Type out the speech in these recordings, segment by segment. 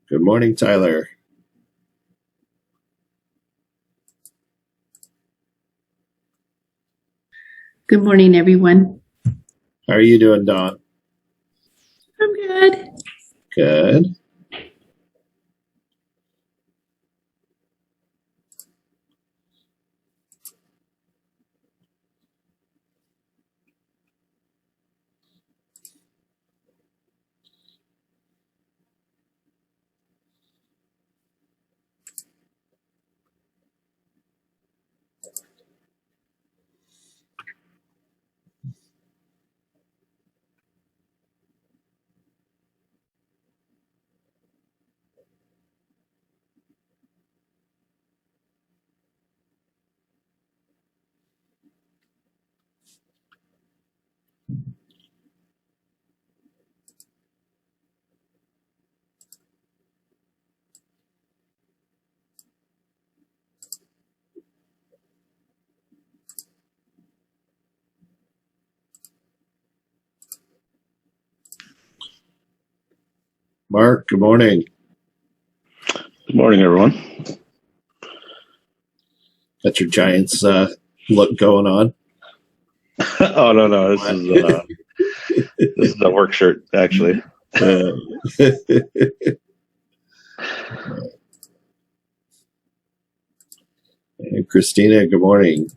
Good morning, Tyler. Good morning, everyone. How are you doing, Dawn? I'm good. Good. Mark, good morning. Good morning, everyone. Got your Giants look going on. Oh no, this is a work shirt actually. And Christina, good morning.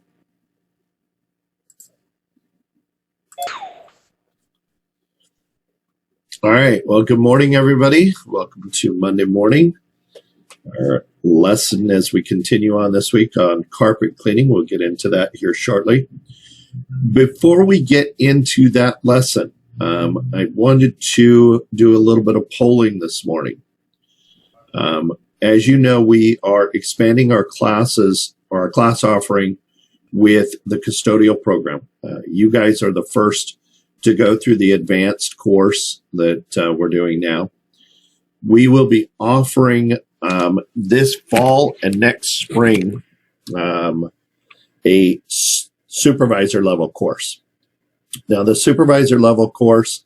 All right. Well, good morning, everybody. Welcome to Monday morning. Our lesson as we continue on this week on carpet cleaning. We'll get into that here shortly. Before we get into that lesson, I wanted to do a little bit of polling this morning. As you know, we are expanding our classes or our class offering with the custodial program. You guys are the first to go through the advanced course that we're doing now. We will be offering this fall and next spring a supervisor level course. Now, the supervisor level course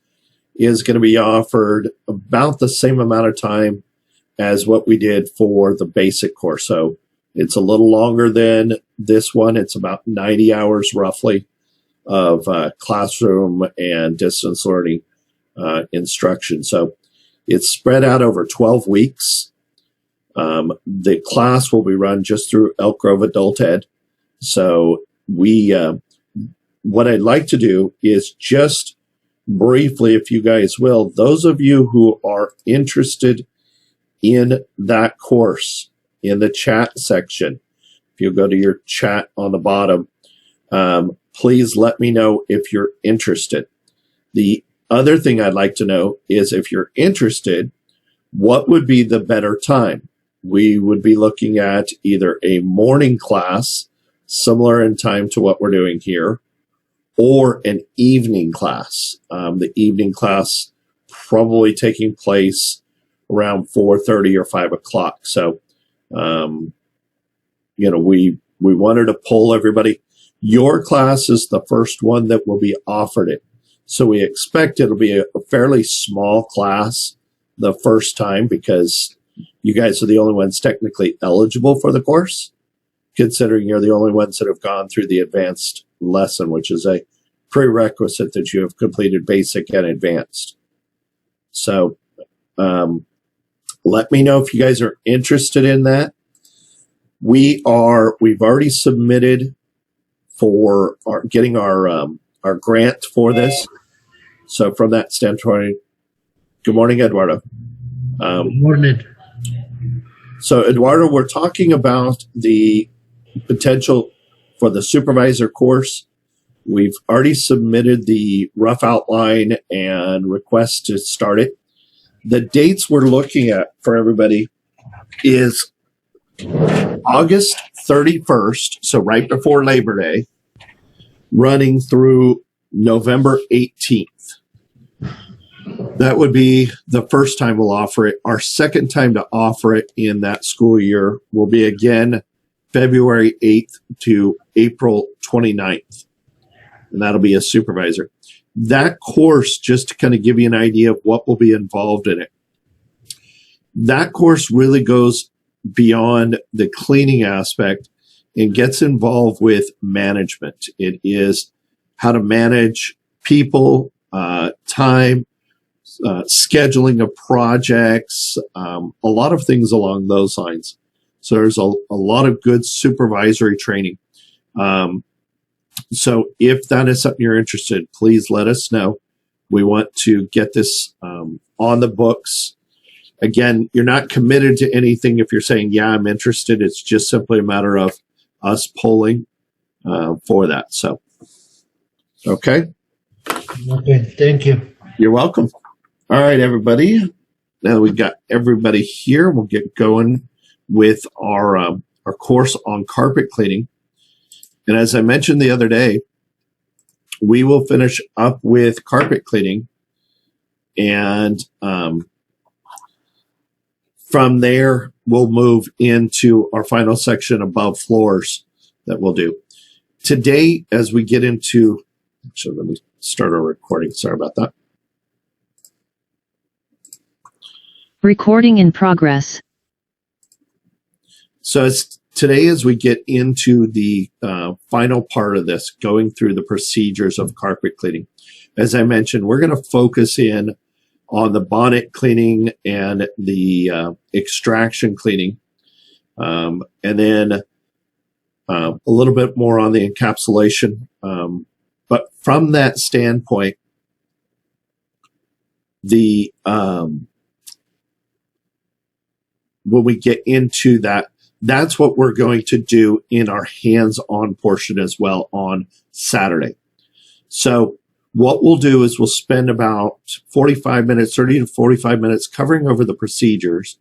is going to be offered about the same amount of time as what we did for the basic course. So it's a little longer than this one. It's about 90 hours roughly of classroom and distance learning instruction. So it's spread out over 12 weeks. The class will be run just through Elk Grove Adult Ed. So what I'd like to do is just briefly, if you guys will, those of you who are interested in that course in the chat section, if you go to your chat on the bottom, please let me know if you're interested. The other thing I'd like to know is if you're interested, what would be the better time? We would be looking at either a morning class, similar in time to what we're doing here, or an evening class. The evening class probably taking place around 4:30 or 5 o'clock. So, we wanted to poll everybody. Your class is the first one that will be offered it. So we expect it'll be a fairly small class the first time because you guys are the only ones technically eligible for the course, considering you're the only ones that have gone through the advanced lesson, which is a prerequisite that you have completed basic and advanced. So let me know if you guys are interested in that. We've already submitted for getting our grant for this. So from that standpoint, good morning, Eduardo. Good morning. So Eduardo, we're talking about the potential for the supervisor course. We've already submitted the rough outline and request to start it. The dates we're looking at for everybody is August 31st, so right before Labor Day, running through November 18th. That would be the first time we'll offer it. Our second time to offer it in that school year will be again February 8th to April 29th. And that'll be a supervisor. That course, just to kind of give you an idea of what will be involved in it. that course really goes beyond the cleaning aspect and gets involved with management. It is how to manage people, time, scheduling of projects, a lot of things along those lines. So there's a lot of good supervisory training. So if that is something you're interested in, please let us know. We want to get this on the books. Again, you're not committed to anything if you're saying, yeah, I'm interested. It's just simply a matter of us polling for that. So, okay. Okay, thank you. You're welcome. All right, everybody. Now we've got everybody here. We'll get going with our course on carpet cleaning. And as I mentioned the other day, we will finish up with carpet cleaning. And from there, we'll move into our final section above floors that we'll do. Today, as we get into, actually, let me start our recording. Sorry about that. Recording in progress. So today, as we get into the final part of this, going through the procedures of carpet cleaning, as I mentioned, we're going to focus in on the bonnet cleaning and the extraction cleaning, and then a little bit more on the encapsulation. But from that standpoint, the when we get into that, that's what we're going to do in our hands-on portion as well on Saturday. So what we'll do is we'll spend about 45 minutes, 30 to 45 minutes covering over the procedures.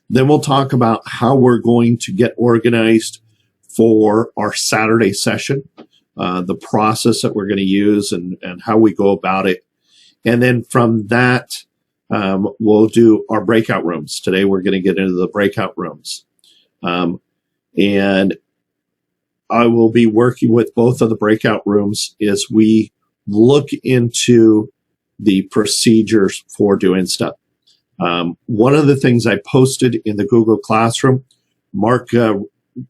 Then we'll talk about how we're going to get organized for our Saturday session, the process that we're going to use and how we go about it. And then from that, we'll do our breakout rooms. Today, we're going to get into the breakout rooms. And I will be working with both of the breakout rooms as we look into the procedures for doing stuff. One of the things I posted in the Google Classroom, Mark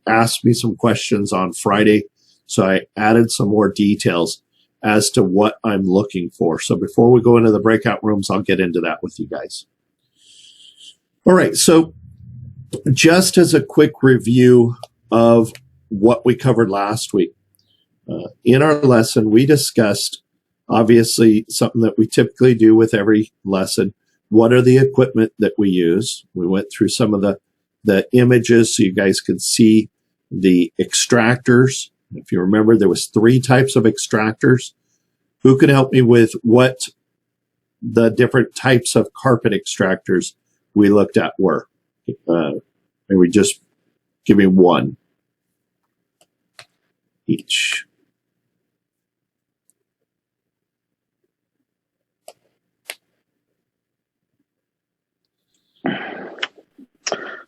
asked me some questions on Friday, so I added some more details as to what I'm looking for. So before we go into the breakout rooms, I'll get into that with you guys. All right, so just as a quick review of what we covered last week, in our lesson, we discussed, obviously, something that we typically do with every lesson. What are the equipment that we use? We went through some of the images so you guys could see the extractors. If you remember, there was 3 types of extractors. Who can help me with what the different types of carpet extractors we looked at were? Maybe just give me one each.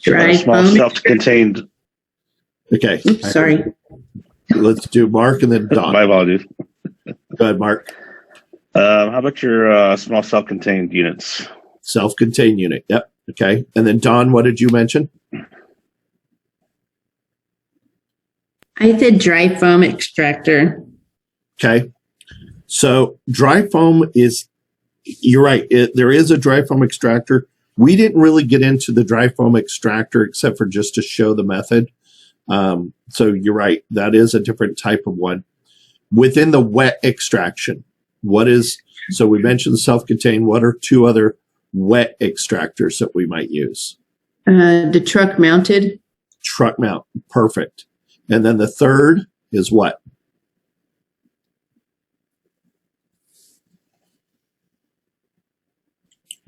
Dry small foam. self-contained. Okay. Oops, sorry. Let's do Mark and then Don. My apologies. Go ahead, Mark. How about your small self-contained units? Self-contained unit. Yep. Okay. And then Don, what did you mention? I said dry foam extractor. Okay. So dry foam is, you're right. There is a dry foam extractor. We didn't really get into the dry foam extractor except for just to show the method. So you're right. That is a different type of one. Within the wet extraction, so we mentioned self-contained. What are 2 other wet extractors that we might use? The truck mounted. Truck mount. Perfect. And then the third is what?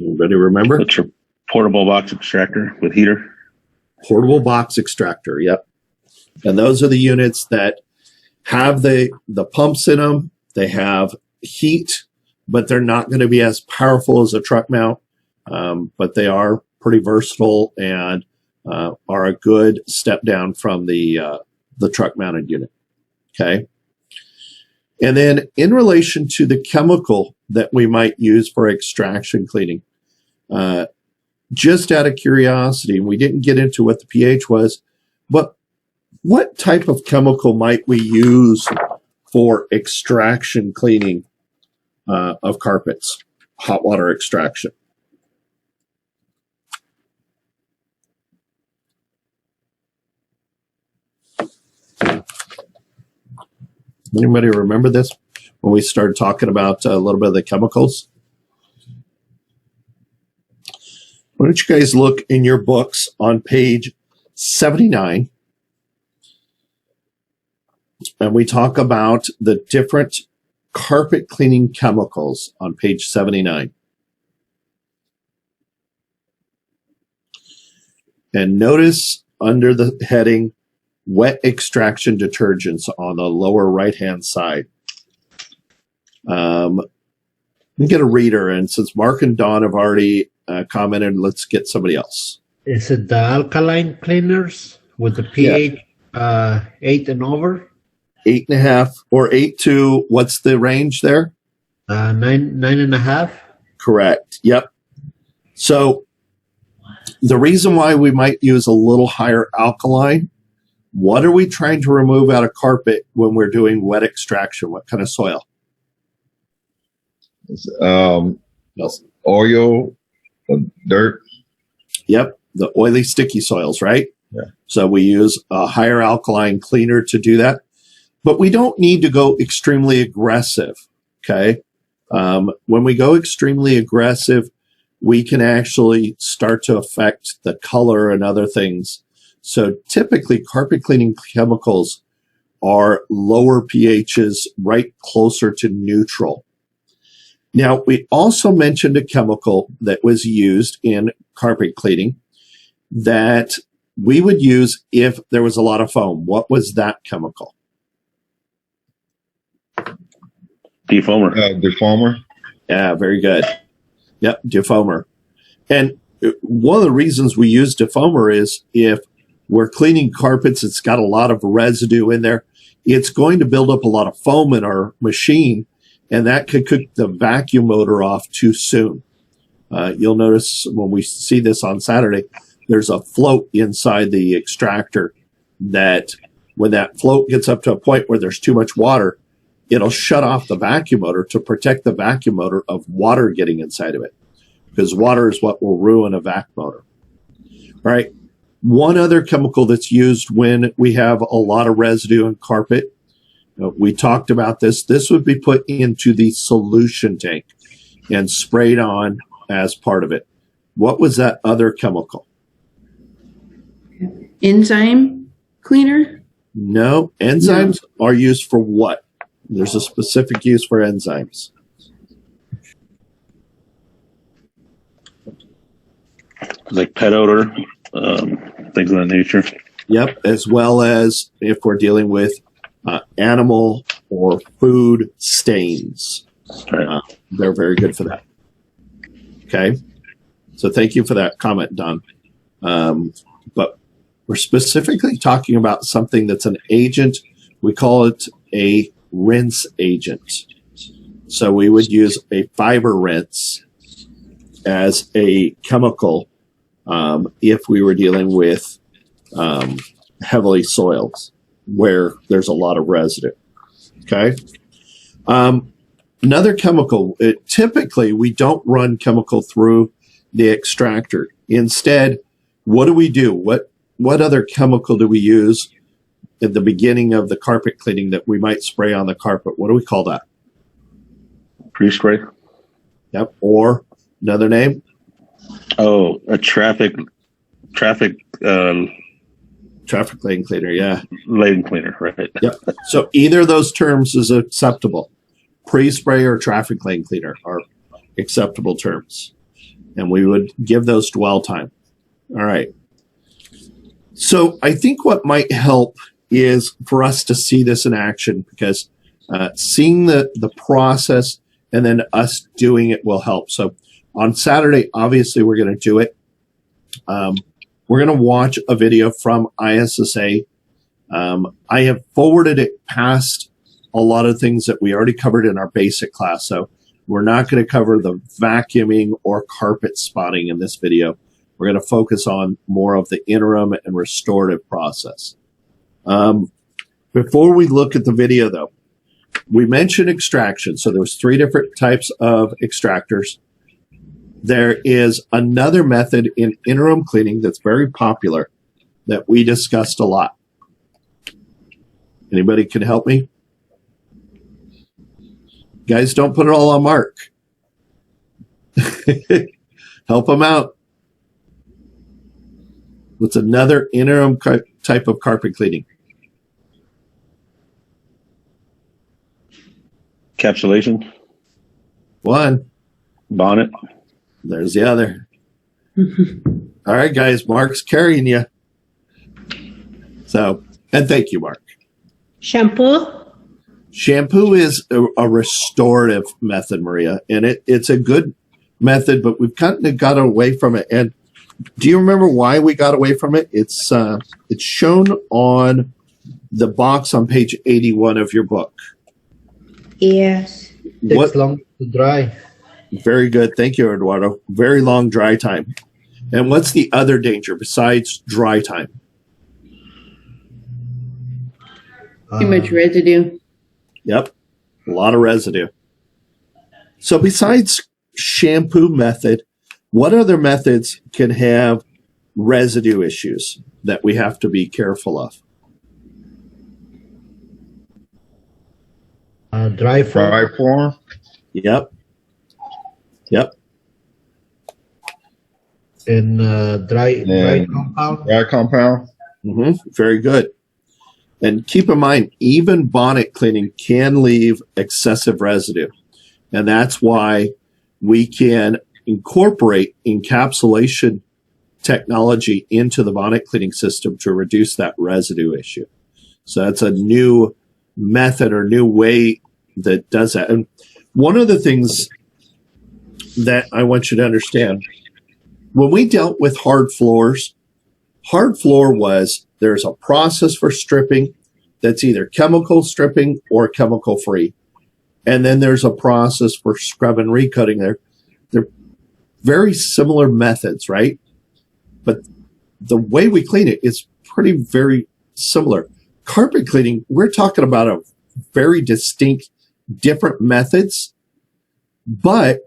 Anybody remember? That's your portable box extractor with heater. Portable box extractor. Yep. And those are the units that have the pumps in them. They have heat, but they're not going to be as powerful as a truck mount. But they are pretty versatile and are a good step down from the truck mounted unit. Okay. And then in relation to the chemical that we might use for extraction cleaning, just out of curiosity, and we didn't get into what the pH was, but what type of chemical might we use for extraction cleaning of carpets, hot water extraction? Anybody remember this when we started talking about a little bit of the chemicals? Why don't you guys look in your books on page 79, and we talk about the different carpet cleaning chemicals on page 79. And notice under the heading wet extraction detergents on the lower right-hand side. Let me get a reader, and since Mark and Don have already commented, let's get somebody else. Is it the alkaline cleaners with the pH 8 and over? 8.5 or 8 to, what's the range there? 9.5. Correct. Yep. So the reason why we might use a little higher alkaline, what are we trying to remove out of carpet when we're doing wet extraction? What kind of soil? Oil, dirt. Yep. The oily, sticky soils, right? Yeah. So we use a higher alkaline cleaner to do that. But we don't need to go extremely aggressive, okay? When we go extremely aggressive, we can actually start to affect the color and other things. So typically, carpet cleaning chemicals are lower pHs, right closer to neutral. Now, we also mentioned a chemical that was used in carpet cleaning that we would use if there was a lot of foam. What was that chemical? Defoamer. Defoamer. Yeah, very good. Yep, defoamer. And one of the reasons we use defoamer is if we're cleaning carpets, it's got a lot of residue in there. It's going to build up a lot of foam in our machine, and that could cook the vacuum motor off too soon. You'll notice when we see this on Saturday, there's a float inside the extractor that when that float gets up to a point where there's too much water, it'll shut off the vacuum motor to protect the vacuum motor of water getting inside of it, because water is what will ruin a vac motor. All right. One other chemical that's used when we have a lot of residue in carpet, we talked about this. This would be put into the solution tank and sprayed on as part of it. What was that other chemical? Enzyme cleaner? No, enzymes are used for what? There's a specific use for enzymes. Like pet odor, things of that nature. Yep, as well as if we're dealing with animal or food stains. Right. They're very good for that. Okay, so thank you for that comment, Don. But we're specifically talking about something that's an agent. We call it a rinse agent. So we would use a fiber rinse as a chemical if we were dealing with heavily soils where there's a lot of residue. Okay. Another chemical, typically we don't run chemical through the extractor. Instead, what do we do? What other chemical do we use at the beginning of the carpet cleaning that we might spray on the carpet? What do we call that? Pre-spray. Yep. Or another name? Oh, a traffic Traffic lane cleaner. Yeah. lane cleaner, right? Yep. So either of those terms is acceptable. Pre-spray or traffic lane cleaner are acceptable terms. And we would give those dwell time. All right. So I think what might help is for us to see this in action, because seeing the process and then us doing it will help. So on Saturday, obviously, we're going to do it. We're going to watch a video from ISSA. I have forwarded it past a lot of things that we already covered in our basic class. So we're not going to cover the vacuuming or carpet spotting in this video. We're going to focus on more of the interim and restorative process. Before we look at the video, though, we mentioned extraction. So there was 3 different types of extractors. There is another method in interim cleaning that's very popular that we discussed a lot. Anybody can help me? Guys, don't put it all on Mark. Help him out. What's another interim type of carpet cleaning? Encapsulation. 1. Bonnet. There's the other. All right, guys, Mark's carrying you. So, and thank you, Mark. Shampoo. Shampoo is a restorative method, Maria, and it's a good method, but we've kind of got away from it. And do you remember why we got away from it? It's shown on the box on page 81 of your book. Yes. Takes long to dry. Very good. Thank you, Eduardo. Very long dry time. And what's the other danger besides dry time? Too much residue. Yep. A lot of residue. So besides shampoo method, what other methods can have residue issues that we have to be careful of? Dry form. Dry form. Yep. Yep. And dry compound. Dry compound. Very good. And keep in mind, even bonnet cleaning can leave excessive residue. And that's why we can incorporate encapsulation technology into the bonnet cleaning system to reduce that residue issue. So that's a new method or new way that does that. And one of the things that I want you to understand, when we dealt with hard floor was there's a process for stripping that's either chemical stripping or chemical free. And then there's a process for scrub and recoating there. They're very similar methods, right? But the way we clean it is very similar. Carpet cleaning, we're talking about a very distinct, different methods, but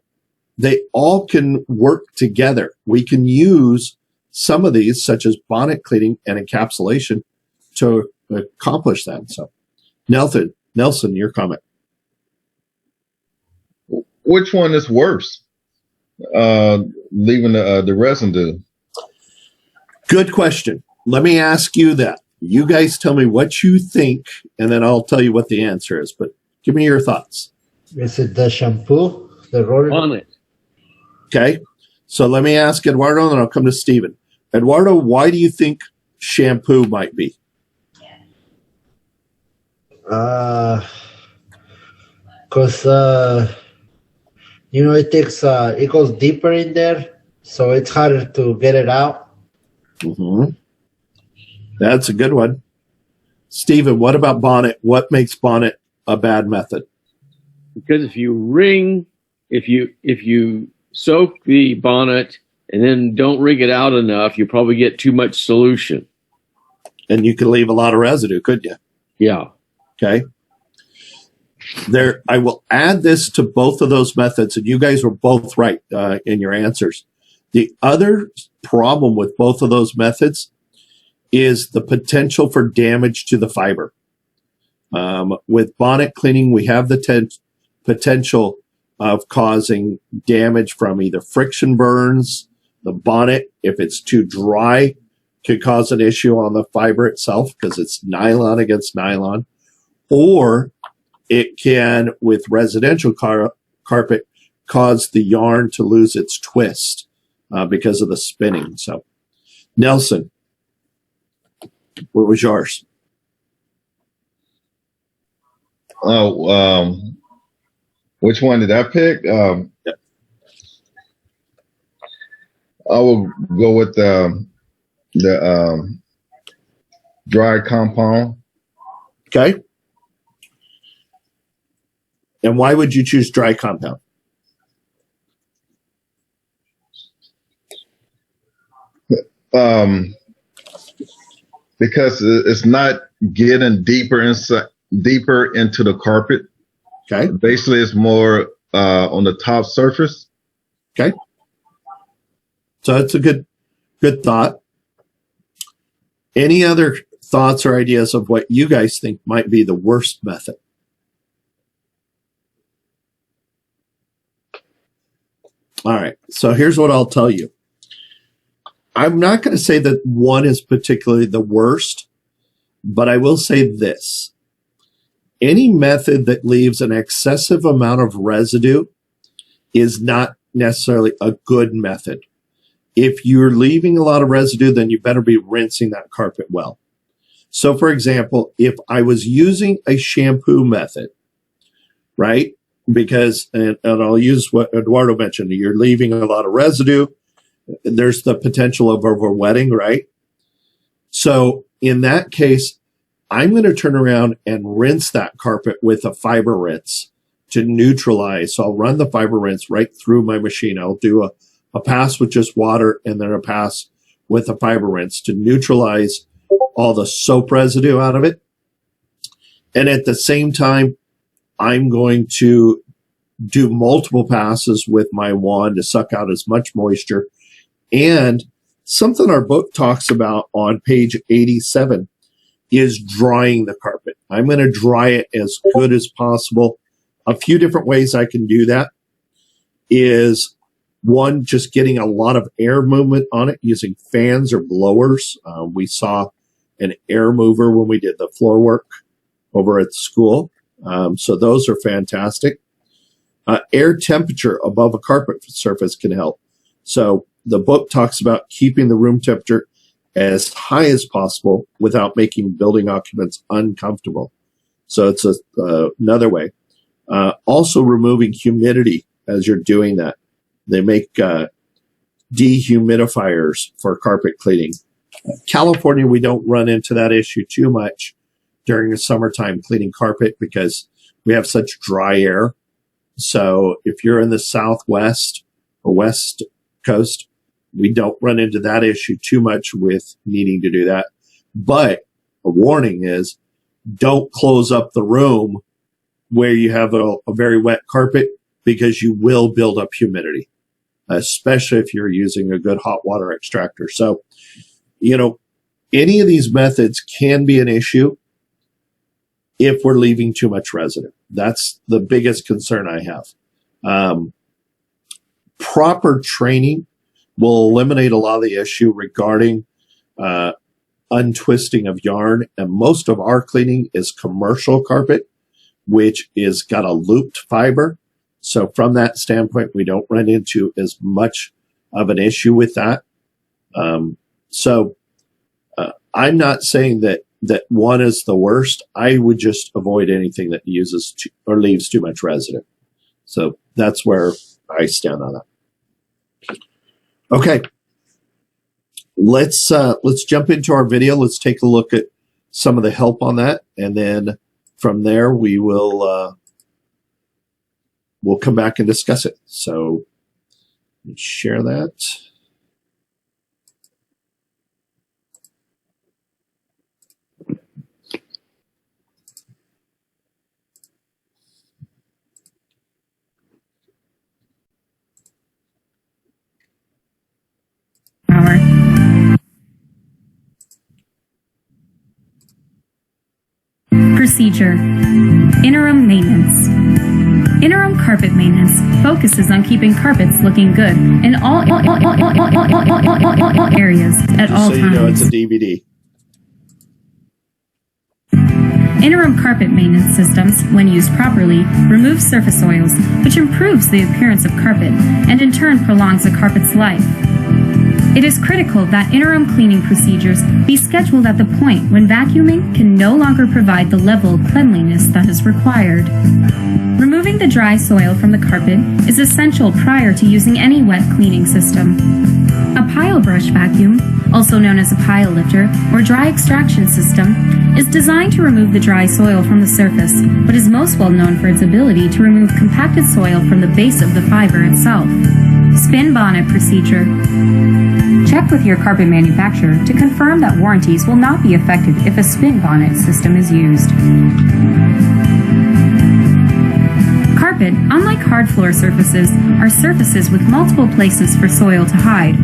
they all can work together. We can use some of these, such as bonnet cleaning and encapsulation, to accomplish that. So, Nelson, your comment. Which one is worse? Leaving the residue. Good question. Let me ask you that. You guys tell me what you think, and then I'll tell you what the answer is. But give me your thoughts. Is it the shampoo? The roller? Bonnet. Okay. So let me ask Eduardo, and then I'll come to Stephen. Eduardo, why do you think shampoo might be? Because it goes deeper in there, so it's harder to get it out. That's a good one. Stephen, what about bonnet? What makes bonnet a bad method? Because if you soak the bonnet and then don't wring it out enough, you probably get too much solution. And you can leave a lot of residue, couldn't you? Yeah. Okay. I will add this to both of those methods, and you guys were both right in your answers. The other problem with both of those methods is the potential for damage to the fiber. With bonnet cleaning, we have the potential of causing damage from either friction burns. The bonnet, if it's too dry, could cause an issue on the fiber itself because it's nylon against nylon. Or it can, with residential carpet, cause the yarn to lose its twist because of the spinning. So, Nelson, what was yours? Oh, which one did I pick? Yep. I will go with the dry compound. Okay. And why would you choose dry compound? Because it's not getting deeper into the carpet. Okay. Basically, it's more on the top surface. Okay. So that's a good thought. Any other thoughts or ideas of what you guys think might be the worst method? All right. So here's what I'll tell you. I'm not going to say that one is particularly the worst, but I will say this. Any method that leaves an excessive amount of residue is not necessarily a good method. If you're leaving a lot of residue, then you better be rinsing that carpet well. So for example, if I was using a shampoo method, right? Because, and I'll use what Eduardo mentioned, you're leaving a lot of residue. There's the potential of overwetting, right? So in that case, I'm going to turn around and rinse that carpet with a fiber rinse to neutralize. So I'll run the fiber rinse right through my machine. I'll do a pass with just water and then a pass with a fiber rinse to neutralize all the soap residue out of it. And at the same time, I'm going to do multiple passes with my wand to suck out as much moisture. And something our book talks about on page 87 is drying the carpet. I'm going to dry it as good as possible. A few different ways I can do that is, one, just getting a lot of air movement on it using fans or blowers. We saw an air mover when we did the floor work over at the school. So those are fantastic. Air temperature above a carpet surface can help. So the book talks about keeping the room temperature as high as possible without making building occupants uncomfortable. So it's another way. Also removing humidity as you're doing that. They make dehumidifiers for carpet cleaning. California, we don't run into that issue too much during the summertime cleaning carpet because we have such dry air. So if you're in the Southwest or West Coast, we don't run into that issue too much with needing to do that. But a warning is, don't close up the room where you have a very wet carpet because you will build up humidity, especially if you're using a good hot water extractor. So, you know, any of these methods can be an issue if we're leaving too much residue. That's the biggest concern I have. Proper training will eliminate a lot of the issue regarding untwisting of yarn. And most of our cleaning is commercial carpet, which is got a looped fiber. So from that standpoint, we don't run into as much of an issue with that. I'm not saying that one is the worst. I would just avoid anything that uses or leaves too much residue. So that's where I stand on that. Okay. Let's jump into our video. Let's take a look at some of the help on that. And then from there, we'll come back and discuss it. So let's share that. Procedure. Interim maintenance. Interim carpet maintenance focuses on keeping carpets looking good in all areas at all times. So you know it's a DVD. Interim carpet maintenance systems, when used properly, remove surface oils, which improves the appearance of carpet and in turn prolongs a carpet's life. It is critical that interim cleaning procedures be scheduled at the point when vacuuming can no longer provide the level of cleanliness that is required. Removing the dry soil from the carpet is essential prior to using any wet cleaning system. A pile brush vacuum, also known as a pile lifter or dry extraction system, is designed to remove the dry soil from the surface, but is most well known for its ability to remove compacted soil from the base of the fiber itself. Spin bonnet procedure. Check with your carpet manufacturer to confirm that warranties will not be affected if a spin bonnet system is used. Carpet, unlike hard floor surfaces, are surfaces with multiple places for soil to hide.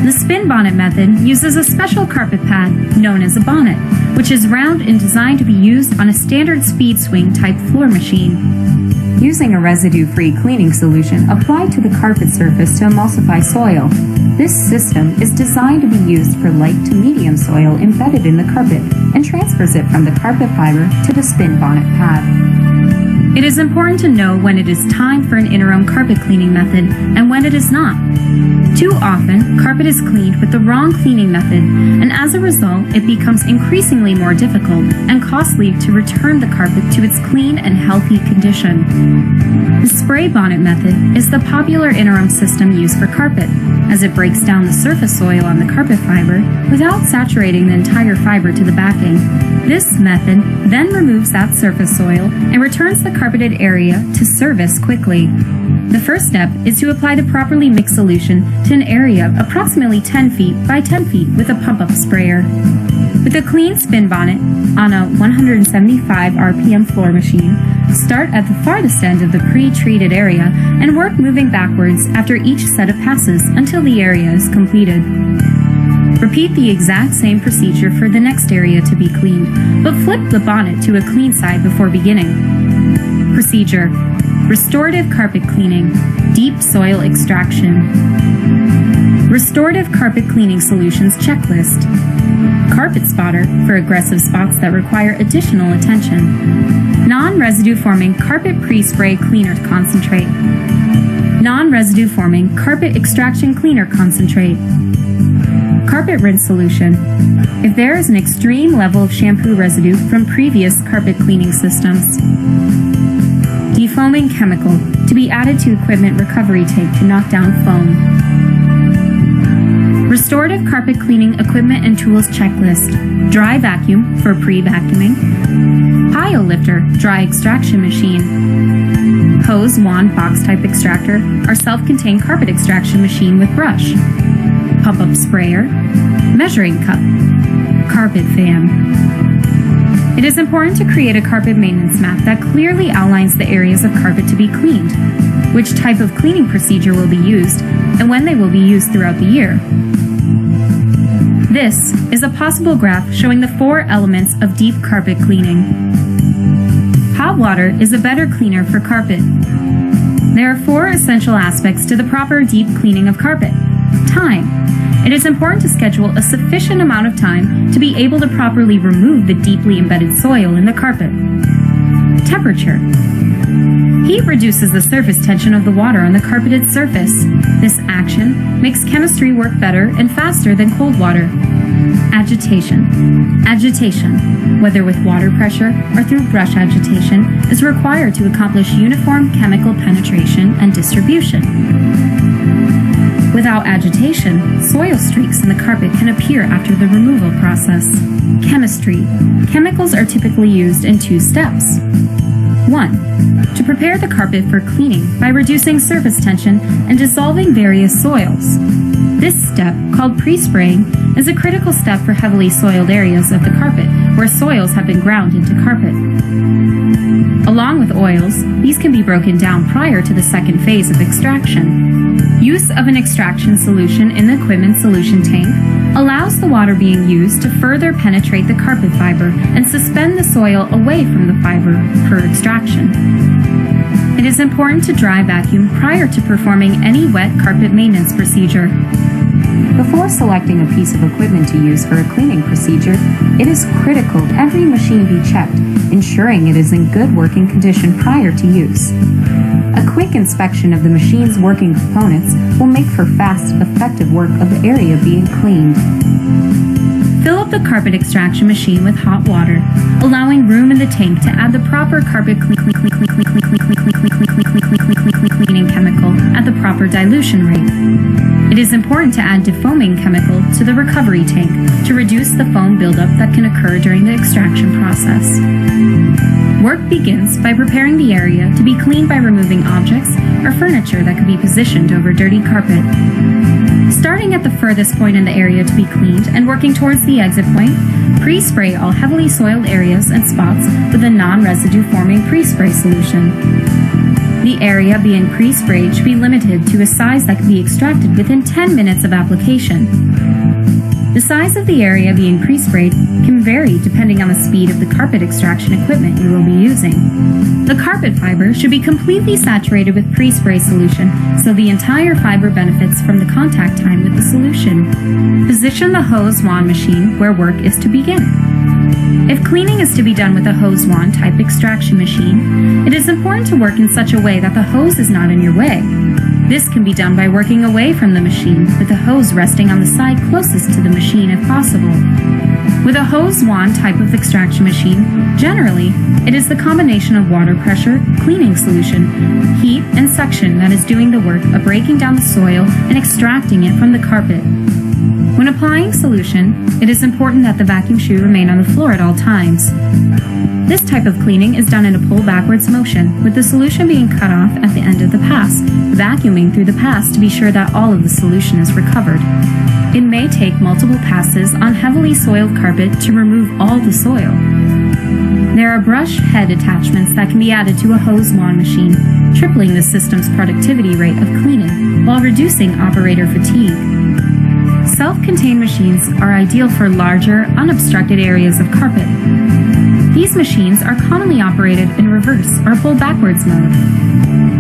The spin bonnet method uses a special carpet pad known as a bonnet, which is round and designed to be used on a standard speed swing type floor machine. Using a residue-free cleaning solution applied to the carpet surface to emulsify soil, this system is designed to be used for light to medium soil embedded in the carpet and transfers it from the carpet fiber to the spin bonnet pad. It is important to know when it is time for an interim carpet cleaning method and when it is not. Too often, carpet is cleaned with the wrong cleaning method, and as a result, it becomes increasingly more difficult and costly to return the carpet to its clean and healthy condition. The spray bonnet method is the popular interim system used for carpet, as it breaks down the surface soil on the carpet fiber without saturating the entire fiber to the backing. This method then removes that surface soil and returns the carpeted area to service quickly. The first step is to apply the properly mixed solution to an area approximately 10 feet by 10 feet with a pump-up sprayer. With a clean spin bonnet on a 175 RPM floor machine, start at the farthest end of the pre-treated area and work moving backwards after each set of passes until the area is completed. Repeat the exact same procedure for the next area to be cleaned, but flip the bonnet to a clean side before beginning. Procedure: restorative carpet cleaning, deep soil extraction. Restorative carpet cleaning solutions checklist. Carpet spotter for aggressive spots that require additional attention. Non-residue forming carpet pre-spray cleaner concentrate. Non-residue forming carpet extraction cleaner concentrate. Carpet rinse solution. If there is an extreme level of shampoo residue from previous carpet cleaning systems. Defoaming chemical to be added to equipment recovery tank to knock down foam. Restorative carpet cleaning equipment and tools checklist. Dry vacuum for pre-vacuuming. Pile lifter dry extraction machine. Hose wand box type extractor or self-contained carpet extraction machine with brush. Pump-up sprayer. Measuring cup. Carpet fan. It is important to create a carpet maintenance map that clearly outlines the areas of carpet to be cleaned, which type of cleaning procedure will be used, and when they will be used throughout the year. This is a possible graph showing the 4 elements of deep carpet cleaning. Hot water is a better cleaner for carpet. There are 4 essential aspects to the proper deep cleaning of carpet. Time. It is important to schedule a sufficient amount of time to be able to properly remove the deeply embedded soil in the carpet. Temperature. Heat reduces the surface tension of the water on the carpeted surface. This action makes chemistry work better and faster than cold water. Agitation. Agitation, whether with water pressure or through brush agitation, is required to accomplish uniform chemical penetration and distribution. Without agitation, soil streaks in the carpet can appear after the removal process. Chemistry. Chemicals are typically used in 2 steps. 1. To prepare the carpet for cleaning by reducing surface tension and dissolving various soils. This step, called pre-spraying, is a critical step for heavily soiled areas of the carpet where soils have been ground into carpet. Along with oils, these can be broken down prior to the second phase of extraction. Use of an extraction solution in the equipment solution tank allows the water being used to further penetrate the carpet fiber and suspend the soil away from the fiber for extraction. It is important to dry vacuum prior to performing any wet carpet maintenance procedure. Before selecting a piece of equipment to use for a cleaning procedure, it is critical that every machine be checked, ensuring it is in good working condition prior to use. A quick inspection of the machine's working components will make for fast, effective work of the area being cleaned. Fill up the carpet extraction machine with hot water, allowing room in the tank to add the proper carpet cleaning chemical at the proper dilution rate. It is important to add defoaming chemical to the recovery tank to reduce the foam buildup that can occur during the extraction process. Work begins by preparing the area to be cleaned by removing objects or furniture that could be positioned over dirty carpet. Starting at the furthest point in the area to be cleaned and working towards the exit point, pre-spray all heavily soiled areas and spots with a non-residue forming pre-spray solution. The area being pre-sprayed should be limited to a size that can be extracted within 10 minutes of application. The size of the area being pre-sprayed can vary depending on the speed of the carpet extraction equipment you will be using. The carpet fiber should be completely saturated with pre-spray solution so the entire fiber benefits from the contact time with the solution. Position the hose wand machine where work is to begin. If cleaning is to be done with a hose wand type extraction machine, it is important to work in such a way that the hose is not in your way. This can be done by working away from the machine with the hose resting on the side closest to the machine if possible. With a hose wand type of extraction machine, generally, it is the combination of water pressure, cleaning solution, heat, and suction that is doing the work of breaking down the soil and extracting it from the carpet. When applying solution, it is important that the vacuum shoe remain on the floor at all times. This type of cleaning is done in a pull backwards motion, with the solution being cut off at the end of the pass, vacuuming through the pass to be sure that all of the solution is recovered. It may take multiple passes on heavily soiled carpet to remove all the soil. There are brush head attachments that can be added to a hose wand machine, tripling the system's productivity rate of cleaning while reducing operator fatigue. Self-contained machines are ideal for larger, unobstructed areas of carpet. These machines are commonly operated in reverse or pull backwards mode.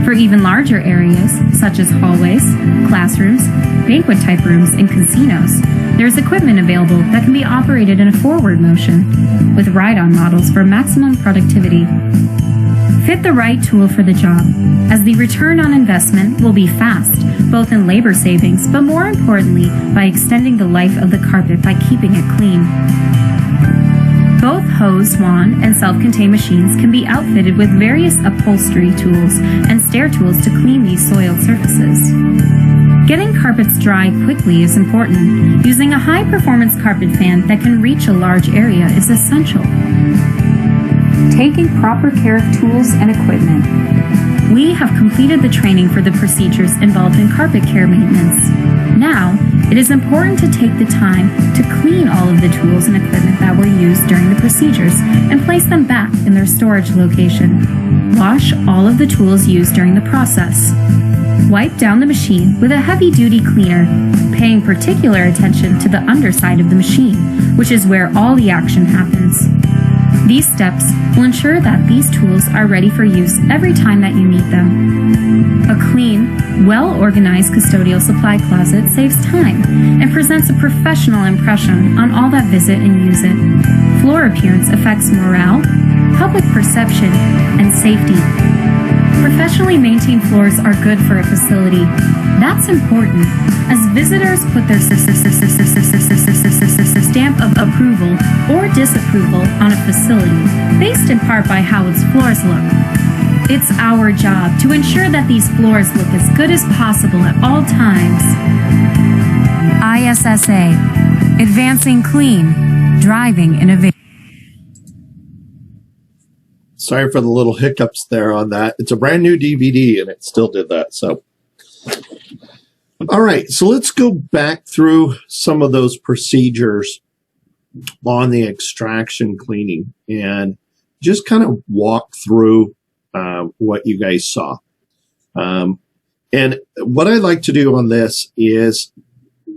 For even larger areas, such as hallways, classrooms, banquet-type rooms, and casinos, there is equipment available that can be operated in a forward motion, with ride-on models for maximum productivity. Fit the right tool for the job, as the return on investment will be fast, both in labor savings, but more importantly, by extending the life of the carpet by keeping it clean. Both hose, wand, and self-contained machines can be outfitted with various upholstery tools and stair tools to clean these soiled surfaces. Getting carpets dry quickly is important. Using a high-performance carpet fan that can reach a large area is essential. Taking proper care of tools and equipment. We have completed the training for the procedures involved in carpet care maintenance. Now, it is important to take the time to clean all of the tools and equipment that were used during the procedures and place them back in their storage location. Wash all of the tools used during the process. Wipe down the machine with a heavy-duty cleaner, paying particular attention to the underside of the machine, which is where all the action happens. These steps will ensure that these tools are ready for use every time that you need them. A clean, well-organized custodial supply closet saves time and presents a professional impression on all that visit and use it. Floor appearance affects morale, public perception, and safety. Professionally maintained floors are good for a facility. That's important, as visitors put their stamp of approval or disapproval on a facility, based in part by how its floors look. It's our job to ensure that these floors look as good as possible at all times. ISSA, advancing clean, driving innovation. Sorry for the little hiccups there on that. It's a brand new DVD and it still did that. So, all right. So let's go back through some of those procedures on the extraction cleaning and just kind of walk through what you guys saw. And what I like to do on this is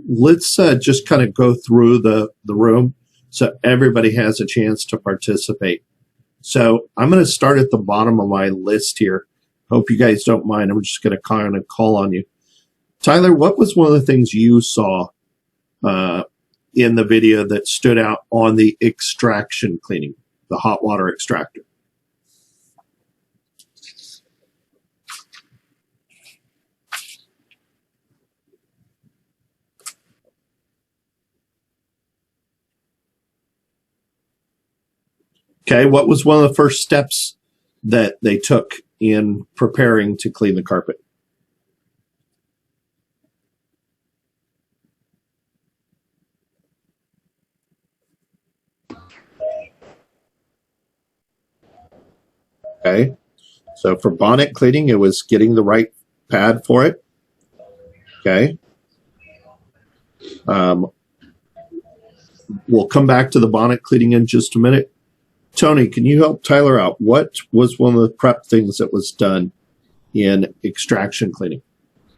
let's just kind of go through the room so everybody has a chance to participate. So I'm going to start at the bottom of my list here. Hope you guys don't mind. I'm just going to kind of call on you. Tyler, what was one of the things you saw in the video that stood out on the extraction cleaning, the hot water extractor? Okay, what was one of the first steps that they took in preparing to clean the carpet? Okay. So for bonnet cleaning, it was getting the right pad for it. Okay. We'll come back to the bonnet cleaning in just a minute. Tony, can you help Tyler out? What was one of the prep things that was done in extraction cleaning?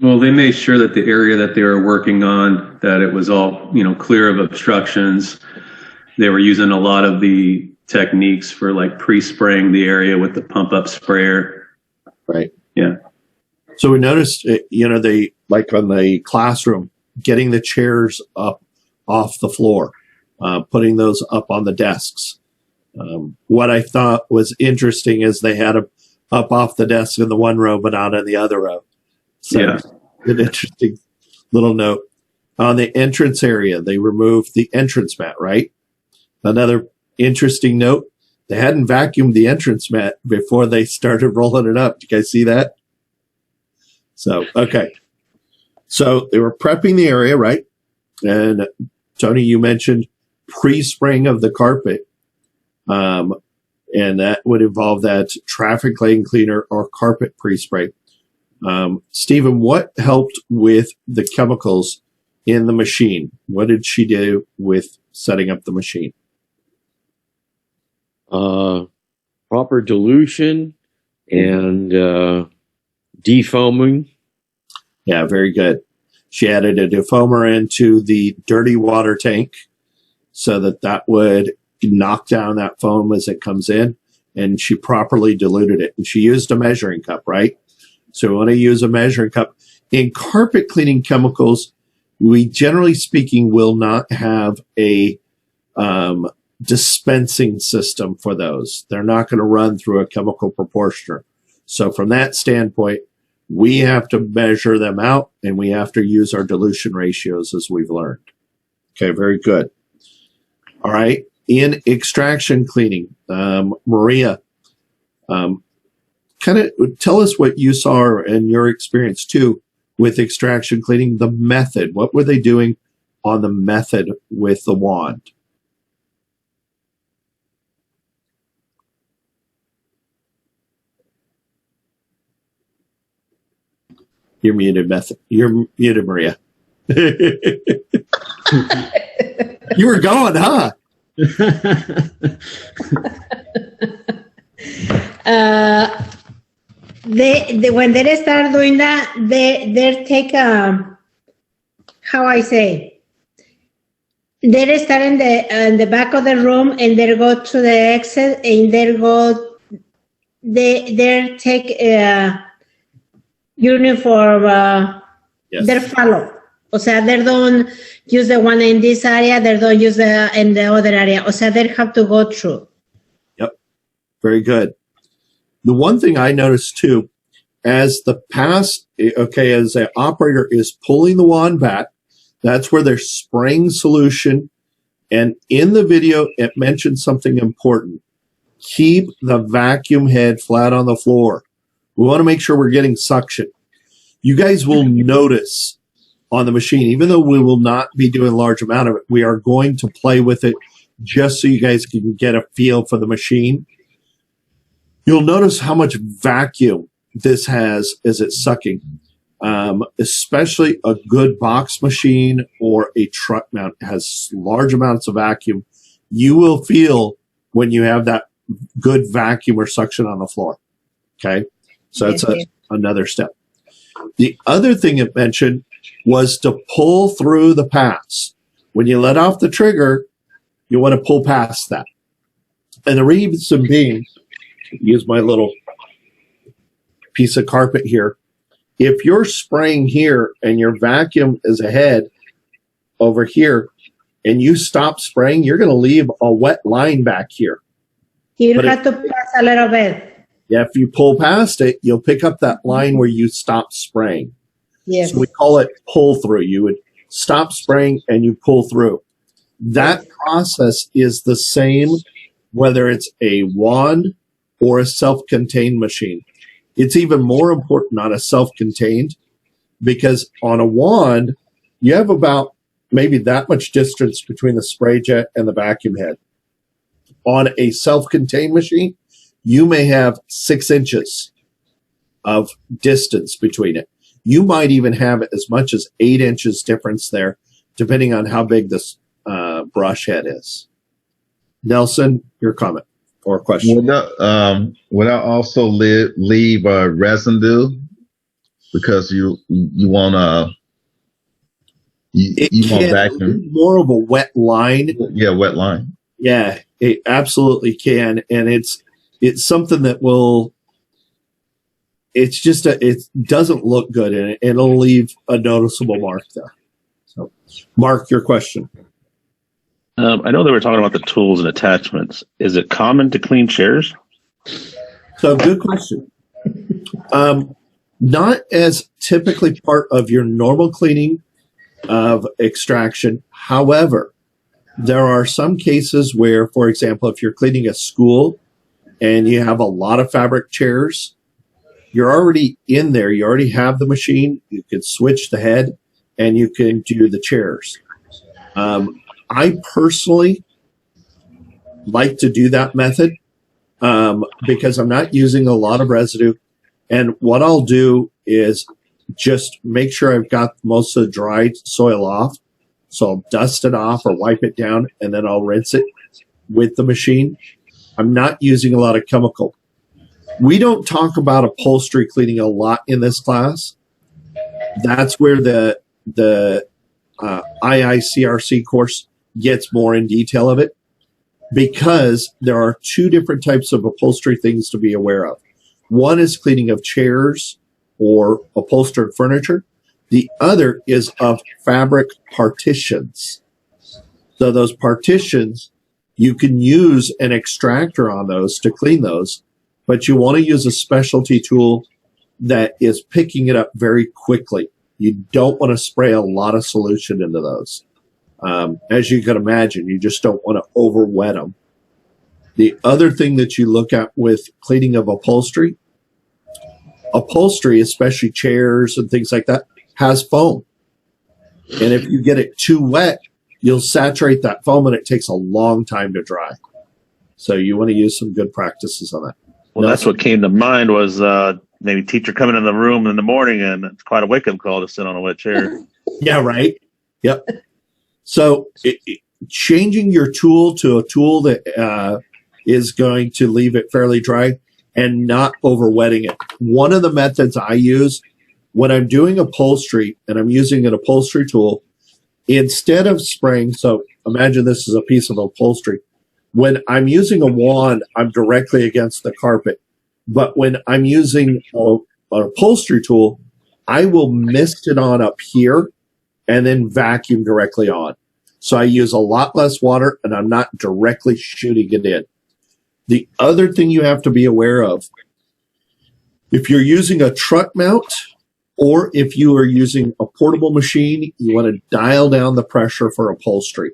Well, they made sure that the area that they were working on, that it was all, clear of obstructions. They were using a lot of the techniques for like pre-spraying the area with the pump up sprayer. Right. Yeah. So we noticed, they, like on the classroom, getting the chairs up off the floor, putting those up on the desks. What I thought was interesting is they had them up off the desk in the one row, but not in the other row. So Yeah. an interesting little note. On the entrance area, they removed the entrance mat, right? Another interesting note, they hadn't vacuumed the entrance mat before they started rolling it up. Do you guys see that? So, okay. So they were prepping the area, right? And Tony, you mentioned pre-spraying of the carpet. And that would involve that traffic lane cleaner or carpet pre-spray. Stephen, what helped with the chemicals in the machine? What did she do with setting up the machine? Proper dilution and defoaming. Yeah, very good. She added a defoamer into the dirty water tank so that would knock down that foam as it comes in, and she properly diluted it. And she used a measuring cup, right? So we want to use a measuring cup. In carpet cleaning chemicals, we generally speaking will not have a dispensing system for those. They're not going to run through a chemical proportioner. So from that standpoint, we have to measure them out, and we have to use our dilution ratios as we've learned. Okay, very good. All right. In extraction cleaning, Maria, kind of tell us what you saw and your experience too with extraction cleaning, the method. What were they doing on the method with the wand? You're muted, You're muted, Maria. You were going, huh? They when they start doing that, they take how I say, they start in the back of the room, and they go to the exit, and they take uniform. Yes. They follow. O sea, they don't use the one in this area, they don't use the in the other area. O sea, they have to go through. Yep. Very good. The one thing I noticed too, as the operator is pulling the wand back, that's where they're spraying solution. And in the video, it mentioned something important. Keep the vacuum head flat on the floor. We want to make sure we're getting suction. You guys will notice on the machine, even though we will not be doing a large amount of it, we are going to play with it just so you guys can get a feel for the machine. You'll notice how much vacuum this has as it's sucking, especially a good box machine or a truck mount has large amounts of vacuum. You will feel when you have that good vacuum or suction on the floor. Okay. So that's another step. The other thing it mentioned was to pull through the pass. When you let off the trigger, you want to pull past that. And the reason being, use my little piece of carpet here. If you're spraying here and your vacuum is ahead over here and you stop spraying, you're going to leave a wet line back here. You have to pass a little bit. Yeah, if you pull past it, you'll pick up that line where you stop spraying. Yes. So we call it pull through. You would stop spraying and you pull through. That process is the same whether it's a wand or a self-contained machine. It's even more important on a self-contained because on a wand, you have about maybe that much distance between the spray jet and the vacuum head. On a self-contained machine, you may have 6 inches of distance between it. You might even have as much as 8 inches difference there, depending on how big this brush head is. Nelson, your comment or question? Would I also leave residue because you want you want vacuum? More of a wet line. Yeah, wet line. Yeah, it absolutely can, and it's something that will. It's just it doesn't look good, and it'll leave a noticeable mark there. So, Mark, your question. I know they were talking about the tools and attachments. Is it common to clean chairs? So, good question. Not as typically part of your normal cleaning of extraction. However, there are some cases where, for example, if you're cleaning a school and you have a lot of fabric chairs, you're already in there. You already have the machine. You can switch the head and you can do the chairs. I personally like to do that method because I'm not using a lot of residue. And what I'll do is just make sure I've got most of the dried soil off. So I'll dust it off or wipe it down, and then I'll rinse it with the machine. I'm not using a lot of chemical. We don't talk about upholstery cleaning a lot in this class. That's where the IICRC course gets more in detail of it, because there are 2 different types of upholstery things to be aware of. One is cleaning of chairs or upholstered furniture. The other is of fabric partitions. So those partitions, you can use an extractor on those to clean those, but you want to use a specialty tool that is picking it up very quickly. You don't want to spray a lot of solution into those. As you can imagine, you just don't want to over wet them. The other thing that you look at with cleaning of upholstery, especially chairs and things like that, has foam. And if you get it too wet, you'll saturate that foam and it takes a long time to dry. So you want to use some good practices on that. Well, that's what came to mind was maybe teacher coming in the room in the morning, and it's quite a wake-up call to sit on a wet chair. Yeah, right. Yep. So changing your tool to a tool that is going to leave it fairly dry and not over-wetting it. One of the methods I use when I'm doing upholstery and I'm using an upholstery tool, instead of spraying, so imagine this is a piece of upholstery. When I'm using a wand, I'm directly against the carpet. But when I'm using an upholstery tool, I will mist it on up here and then vacuum directly on. So I use a lot less water and I'm not directly shooting it in. The other thing you have to be aware of, if you're using a truck mount or if you are using a portable machine, you want to dial down the pressure for upholstery.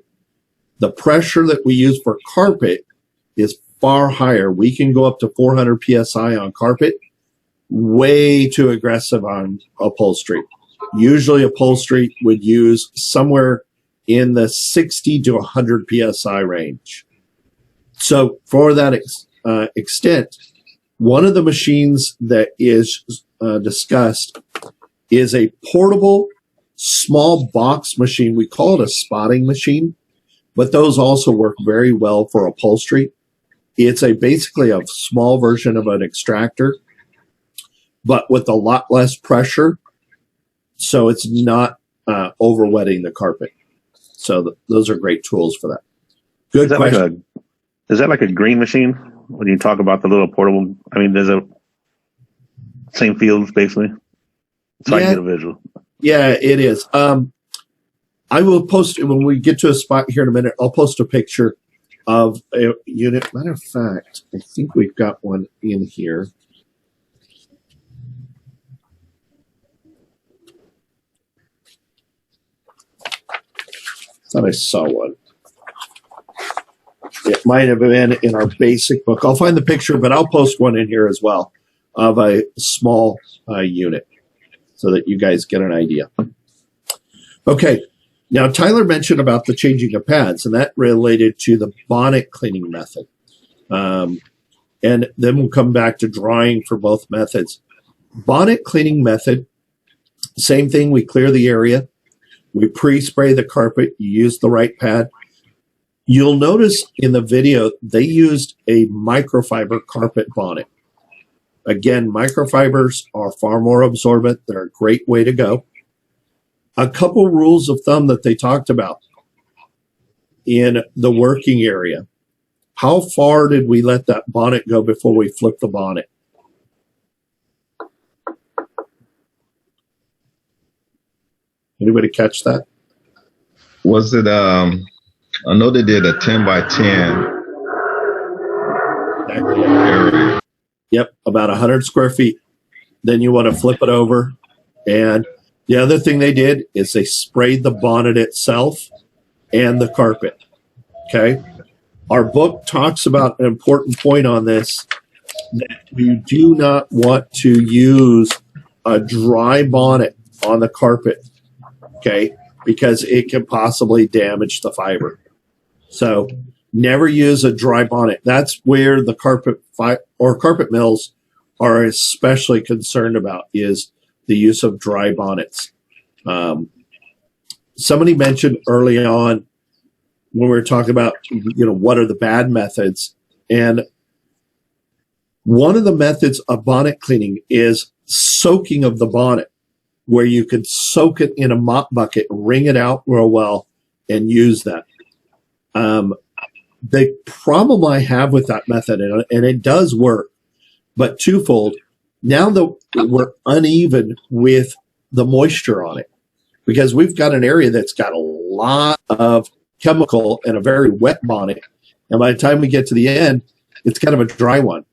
The pressure that we use for carpet is far higher. We can go up to 400 PSI on carpet, way too aggressive on upholstery. Usually upholstery would use somewhere in the 60 to 100 PSI range. So for that extent, one of the machines that is discussed is a portable small box machine. We call it a spotting machine, but those also work very well for upholstery. It's basically a small version of an extractor, but with a lot less pressure, so it's not over-wetting the carpet. So those are great tools for that. Good question. Is that like a green machine when you talk about the little portable? I mean, there's a same fields basically. So I can get a visual. Yeah, it is. I will post when we get to a spot here in a minute. I'll post a picture of a unit. Matter of fact, I think we've got one in here. Thought I saw one. It might have been in our basic book. I'll find the picture, but I'll post one in here as well of a small unit so that you guys get an idea. Okay. Now, Tyler mentioned about the changing of pads, and that related to the bonnet cleaning method. And then we'll come back to drying for both methods. Bonnet cleaning method, same thing. We clear the area. We pre-spray the carpet. You use the right pad. You'll notice in the video, they used a microfiber carpet bonnet. Again, microfibers are far more absorbent. They're a great way to go. A couple rules of thumb that they talked about in the working area. How far did we let that bonnet go before we flip the bonnet? Anybody catch that? Was it, I know they did a 10 by 10 area. Yep, about 100 square feet. Then you want to flip it over. And the other thing they did is they sprayed the bonnet itself and the carpet. Okay. Our book talks about an important point on this, that you do not want to use a dry bonnet on the carpet. Okay. Because it can possibly damage the fiber. So never use a dry bonnet. That's where the carpet mills are especially concerned about, is the use of dry bonnets. Somebody mentioned early on when we were talking about, what are the bad methods? And one of the methods of bonnet cleaning is soaking of the bonnet, where you can soak it in a mop bucket, wring it out real well, and use that. The problem I have with that method, and it does work, but twofold. Now that we're uneven with the moisture on it, because we've got an area that's got a lot of chemical and a very wet bonnet, and by the time we get to the end, it's kind of a dry one.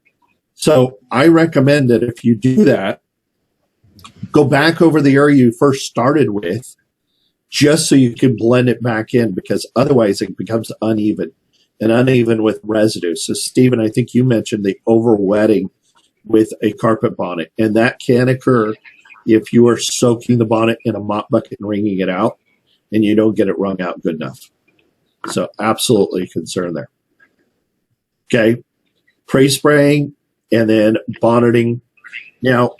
So I recommend that if you do that, go back over the area you first started with, just so you can blend it back in, because otherwise it becomes uneven with residue. So Stephen, I think you mentioned the overwetting with a carpet bonnet, and that can occur if you are soaking the bonnet in a mop bucket and wringing it out and you don't get it wrung out good enough. So absolutely concerned there. Okay. Pre-spraying and then bonneting. Now,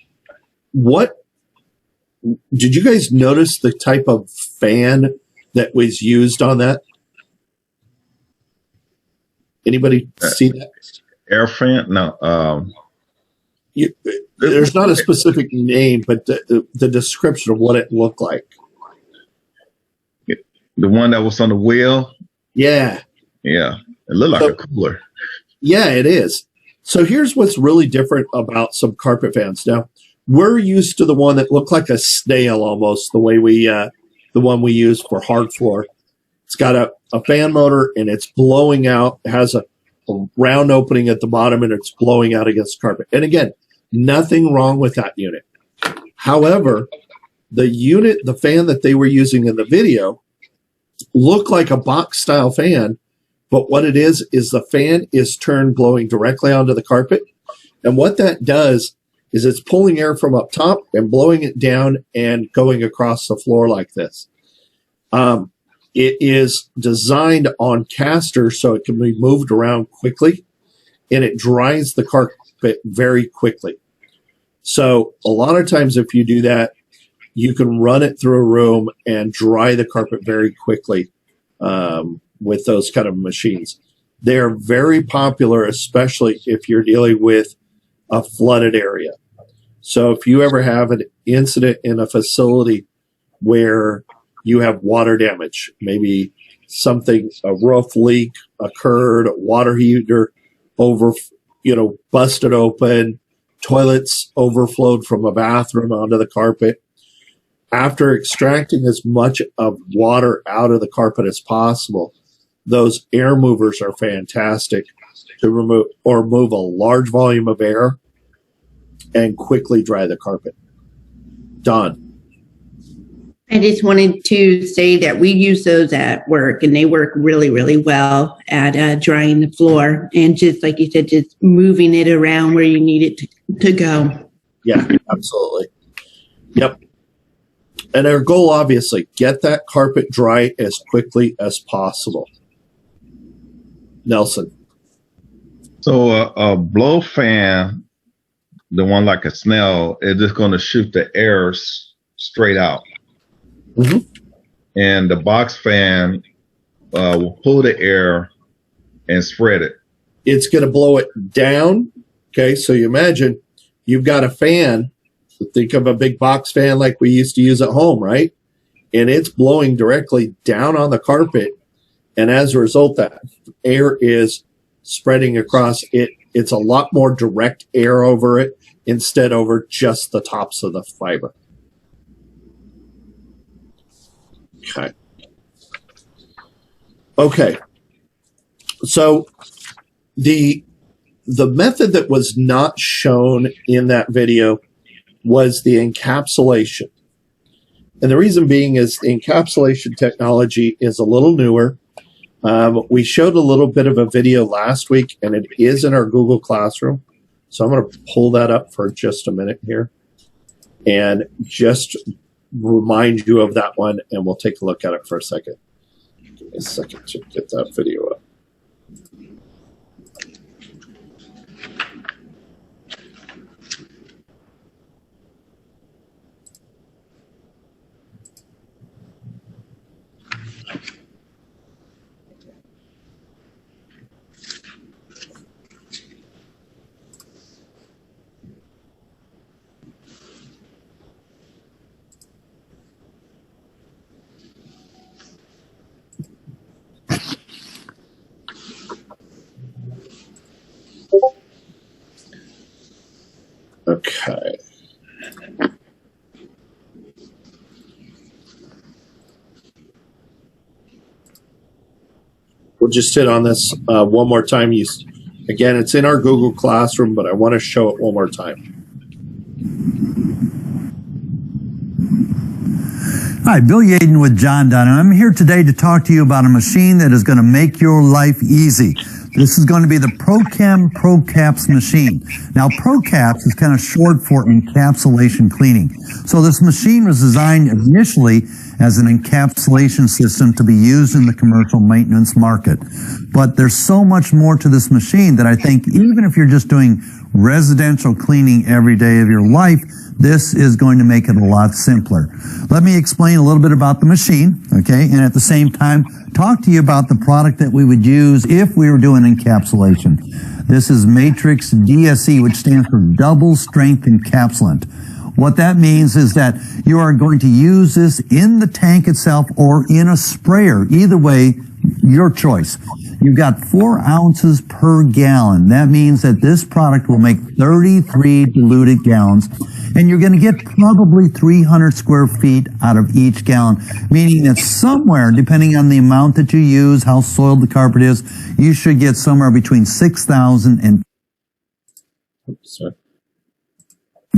did you guys notice the type of fan that was used on that? Anybody see that? Air fan? No. There's not a specific name, but the description of what it looked like. The one that was on the wheel? Yeah. Yeah. It looked like a cooler. Yeah, it is. So here's what's really different about some carpet fans. Now, we're used to the one that looked like a snail almost, the one we use for hard floor. It's got a fan motor and it's blowing out. It has a round opening at the bottom and it's blowing out against the carpet. And again, nothing wrong with that unit. However, the fan that they were using in the video looked like a box style fan, but what it is the fan is turned blowing directly onto the carpet. And what that does is it's pulling air from up top and blowing it down and going across the floor like this. It is designed on casters so it can be moved around quickly, and it dries the carpet very quickly. So a lot of times if you do that, you can run it through a room and dry the carpet very quickly with those kind of machines. They're very popular, especially if you're dealing with a flooded area. So if you ever have an incident in a facility where you have water damage, maybe a roof leak occurred, a water heater busted open, toilets overflowed from a bathroom onto the carpet. After extracting as much of water out of the carpet as possible, those air movers are fantastic to move a large volume of air and quickly dry the carpet. Don. I just wanted to say that we use those at work, and they work really, really well at drying the floor. And just like you said, just moving it around where you need it to go. Yeah, absolutely. Yep. And our goal, obviously, get that carpet dry as quickly as possible. Nelson. So a blow fan, the one like a snail, is just going to shoot the air straight out. Mm-hmm. And the box fan will pull the air and spread it. It's going to blow it down. Okay, so you imagine you've got a fan. Think of a big box fan like we used to use at home, right? And it's blowing directly down on the carpet. And as a result, that air is spreading across it. It's a lot more direct air over it instead over just the tops of the fiber. Okay. So the method that was not shown in that video was the encapsulation. And the reason being is the encapsulation technology is a little newer. We showed a little bit of a video last week, and it is in our Google Classroom. So I'm going to pull that up for just a minute here and just remind you of that one, and we'll take a look at it for a second. Give me a second to get that video up. Okay. We'll just hit on this one more time. Again, it's in our Google Classroom, but I want to show it one more time. Hi, Bill Yaden with John Dunham. I'm here today to talk to you about a machine that is going to make your life easy. This is going to be the ProChem ProCaps machine. Now, ProCaps is kind of short for encapsulation cleaning. So this machine was designed initially as an encapsulation system to be used in the commercial maintenance market. But there's so much more to this machine that I think even if you're just doing residential cleaning every day of your life, this is going to make it a lot simpler. Let me explain a little bit about the machine, okay, and at the same time, talk to you about the product that we would use if we were doing encapsulation. This is Matrix DSE, which stands for Double Strength Encapsulant. What that means is that you are going to use this in the tank itself or in a sprayer. Either way, your choice. You've got 4 ounces per gallon. That means that this product will make 33 diluted gallons, and you're going to get probably 300 square feet out of each gallon, meaning that somewhere, depending on the amount that you use, how soiled the carpet is, you should get somewhere between 6,000 and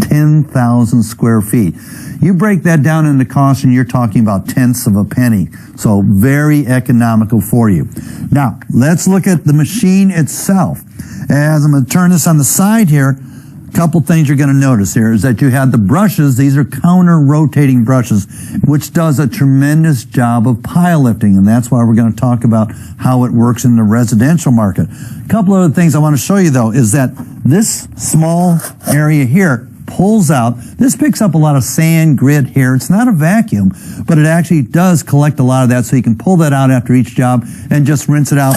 10,000 square feet. You break that down into cost and you're talking about tenths of a penny. So very economical for you. Now, let's look at the machine itself. As I'm going to turn this on the side here, a couple things you're going to notice here is that you have the brushes. These are counter rotating brushes, which does a tremendous job of pile lifting. And that's why we're going to talk about how it works in the residential market. A couple other things I want to show you though is that this small area here pulls out. This picks up a lot of sand, grit here. It's not a vacuum, but it actually does collect a lot of that, so you can pull that out after each job and just rinse it out,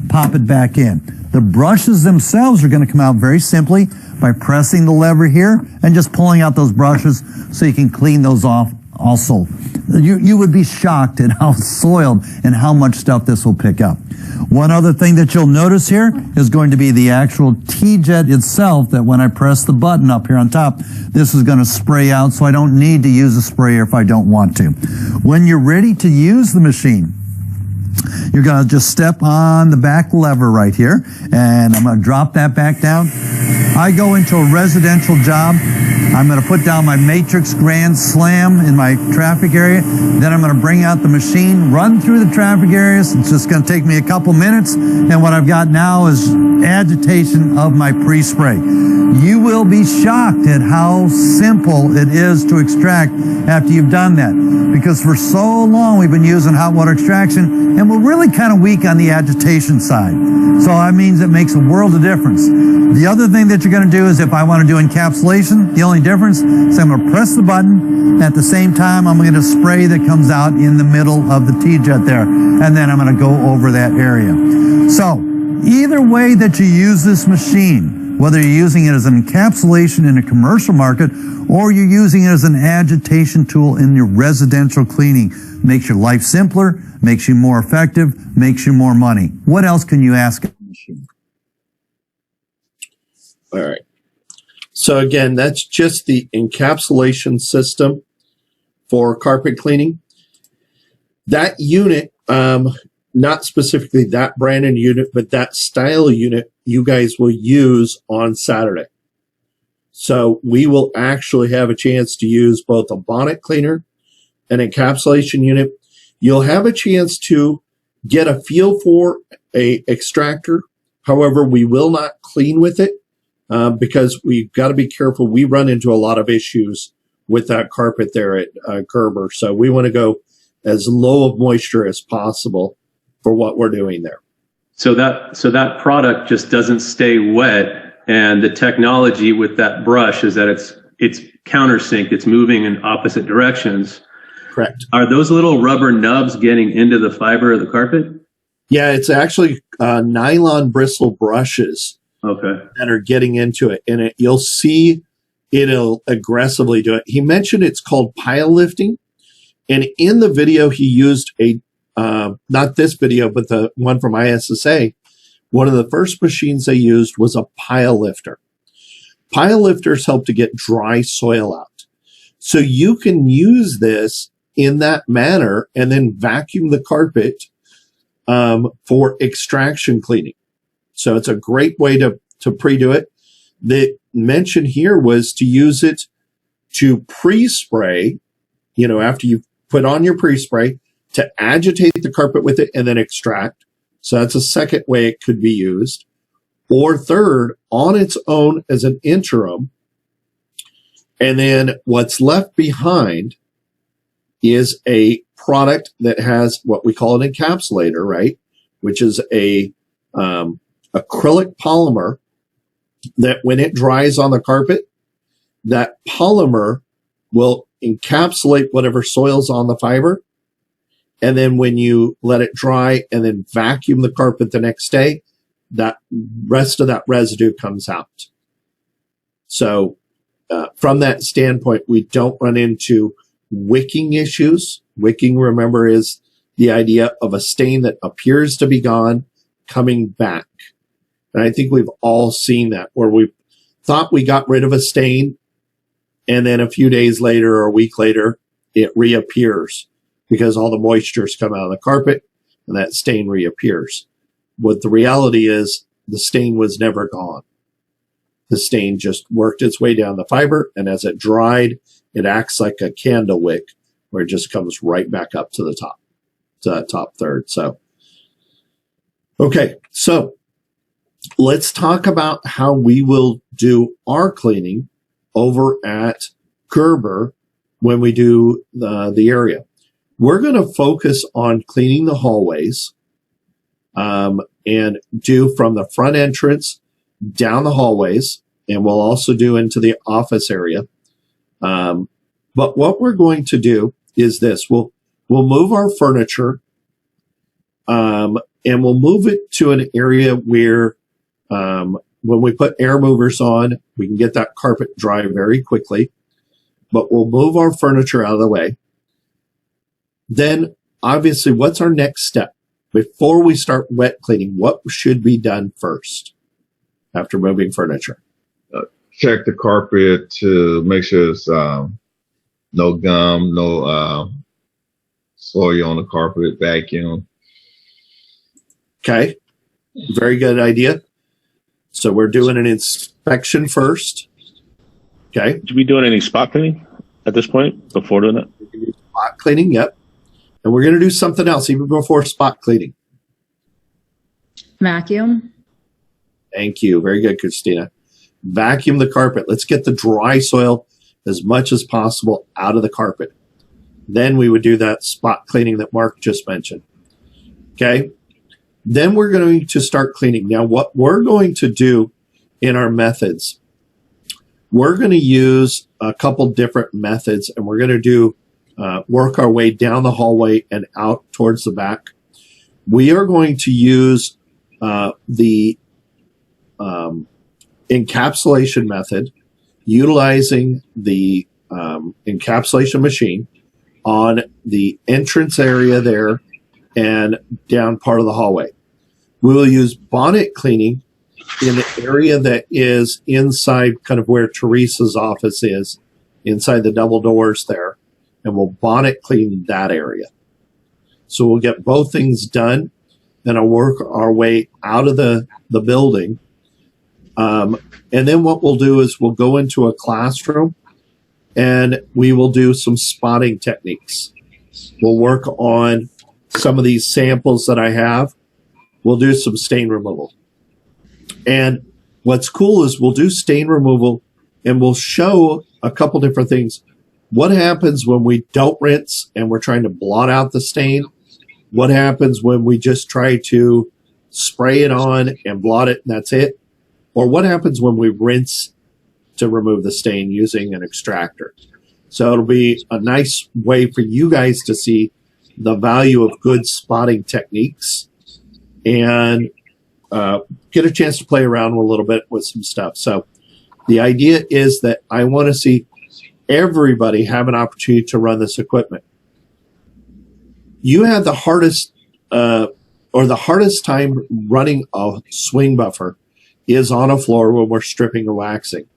pop it back in. The brushes themselves are going to come out very simply by pressing the lever here and just pulling out those brushes so you can clean those off also. You would be shocked at how soiled and how much stuff this will pick up. One other thing that you'll notice here is going to be the actual T-jet itself, that when I press the button up here on top, this is going to spray out, so I don't need to use a sprayer if I don't want to. When you're ready to use the machine, you're going to just step on the back lever right here, and I'm going to drop that back down. I go into a residential job. I'm going to put down my Matrix Grand Slam in my traffic area. Then I'm going to bring out the machine, run through the traffic areas. It's just going to take me a couple minutes. And what I've got now is agitation of my pre-spray. You will be shocked at how simple it is to extract after you've done that. Because for so long we've been using hot water extraction, and we're really kind of weak on the agitation side. So that means it makes a world of difference. The other thing that you're going to do is, if I want to do encapsulation, the only difference is I'm going to press the button. At the same time, I'm going to spray that comes out in the middle of the T-jet there. And then I'm going to go over that area. So either way that you use this machine, whether you're using it as an encapsulation in a commercial market or you're using it as an agitation tool in your residential cleaning, makes your life simpler, makes you more effective, makes you more money. What else can you ask a machine? All right. So again, that's just the encapsulation system for carpet cleaning. That unit, not specifically that brand and unit, but that style unit you guys will use on Saturday. So we will actually have a chance to use both a bonnet cleaner and encapsulation unit. You'll have a chance to get a feel for a extractor. However, we will not clean with it because we've got to be careful. We run into a lot of issues with that carpet there at Gerber. So we want to go as low of moisture as possible for what we're doing there. So that product just doesn't stay wet, and the technology with that brush is that it's countersink. It's moving in opposite directions. Correct. Are those little rubber nubs getting into the fiber of the carpet? Yeah, it's actually nylon bristle brushes that are getting into it, and you'll see it'll aggressively do it. He mentioned it's called pile lifting, and in the video he used a not this video, but the one from ISSA. One of the first machines they used was a pile lifter. Pile lifters help to get dry soil out. So you can use this in that manner and then vacuum the carpet for extraction cleaning. So it's a great way to pre-do it. The mention here was to use it to pre-spray, after you put on your pre-spray, to agitate the carpet with it and then extract. So that's a second way it could be used. Or third, on its own as an interim. And then what's left behind is a product that has what we call an encapsulator, right? Which is a acrylic polymer that when it dries on the carpet, that polymer will encapsulate whatever soil's on the fiber. And then when you let it dry and then vacuum the carpet the next day, that rest of that residue comes out. So from that standpoint, we don't run into wicking issues. Wicking, remember, is the idea of a stain that appears to be gone coming back. And I think we've all seen that, where we thought we got rid of a stain, and then a few days later or a week later, it reappears because all the moisture's come out of the carpet and that stain reappears. What the reality is, the stain was never gone. The stain just worked its way down the fiber, and as it dried, it acts like a candle wick, where it just comes right back up to the top, to that top third. So, okay, so let's talk about how we will do our cleaning over at Gerber when we do the area. We're going to focus on cleaning the hallways and do from the front entrance down the hallways, and we'll also do into the office area. But what we're going to do is this. We'll move our furniture and we'll move it to an area where when we put air movers on, we can get that carpet dry very quickly. But we'll move our furniture out of the way. Then, obviously, what's our next step? Before we start wet cleaning, what should be done first after moving furniture? Check the carpet to make sure it's no gum, no soil on the carpet, vacuum. Okay, very good idea. So we're doing an inspection first. Okay. Should we be doing any spot cleaning at this point before doing that? We can do spot cleaning, yep. And we're going to do something else even before spot cleaning. Vacuum. Thank you. Very good, Christina. Vacuum the carpet. Let's get the dry soil as much as possible out of the carpet. Then we would do that spot cleaning that Mark just mentioned. Okay. Then we're going to start cleaning. Now, what we're going to do in our methods, we're going to use a couple different methods, and we're going to do work our way down the hallway and out towards the back. We are going to use the encapsulation method, utilizing the encapsulation machine on the entrance area there and down part of the hallway. We will use bonnet cleaning in the area that is inside kind of where Teresa's office is, inside the double doors there, and we'll bonnet clean that area. So we'll get both things done, and I'll work our way out of the building. And then what we'll do is we'll go into a classroom and we will do some spotting techniques. We'll work on some of these samples that I have. We'll do some stain removal. And what's cool is we'll do stain removal and we'll show a couple different things. What happens when we don't rinse and we're trying to blot out the stain? What happens when we just try to spray it on and blot it and that's it? Or what happens when we rinse to remove the stain using an extractor? So it'll be a nice way for you guys to see the value of good spotting techniques and get a chance to play around a little bit with some stuff. So the idea is that I want to see everybody have an opportunity to run this equipment. You had the hardest time running a swing buffer is on a floor when we're stripping or waxing.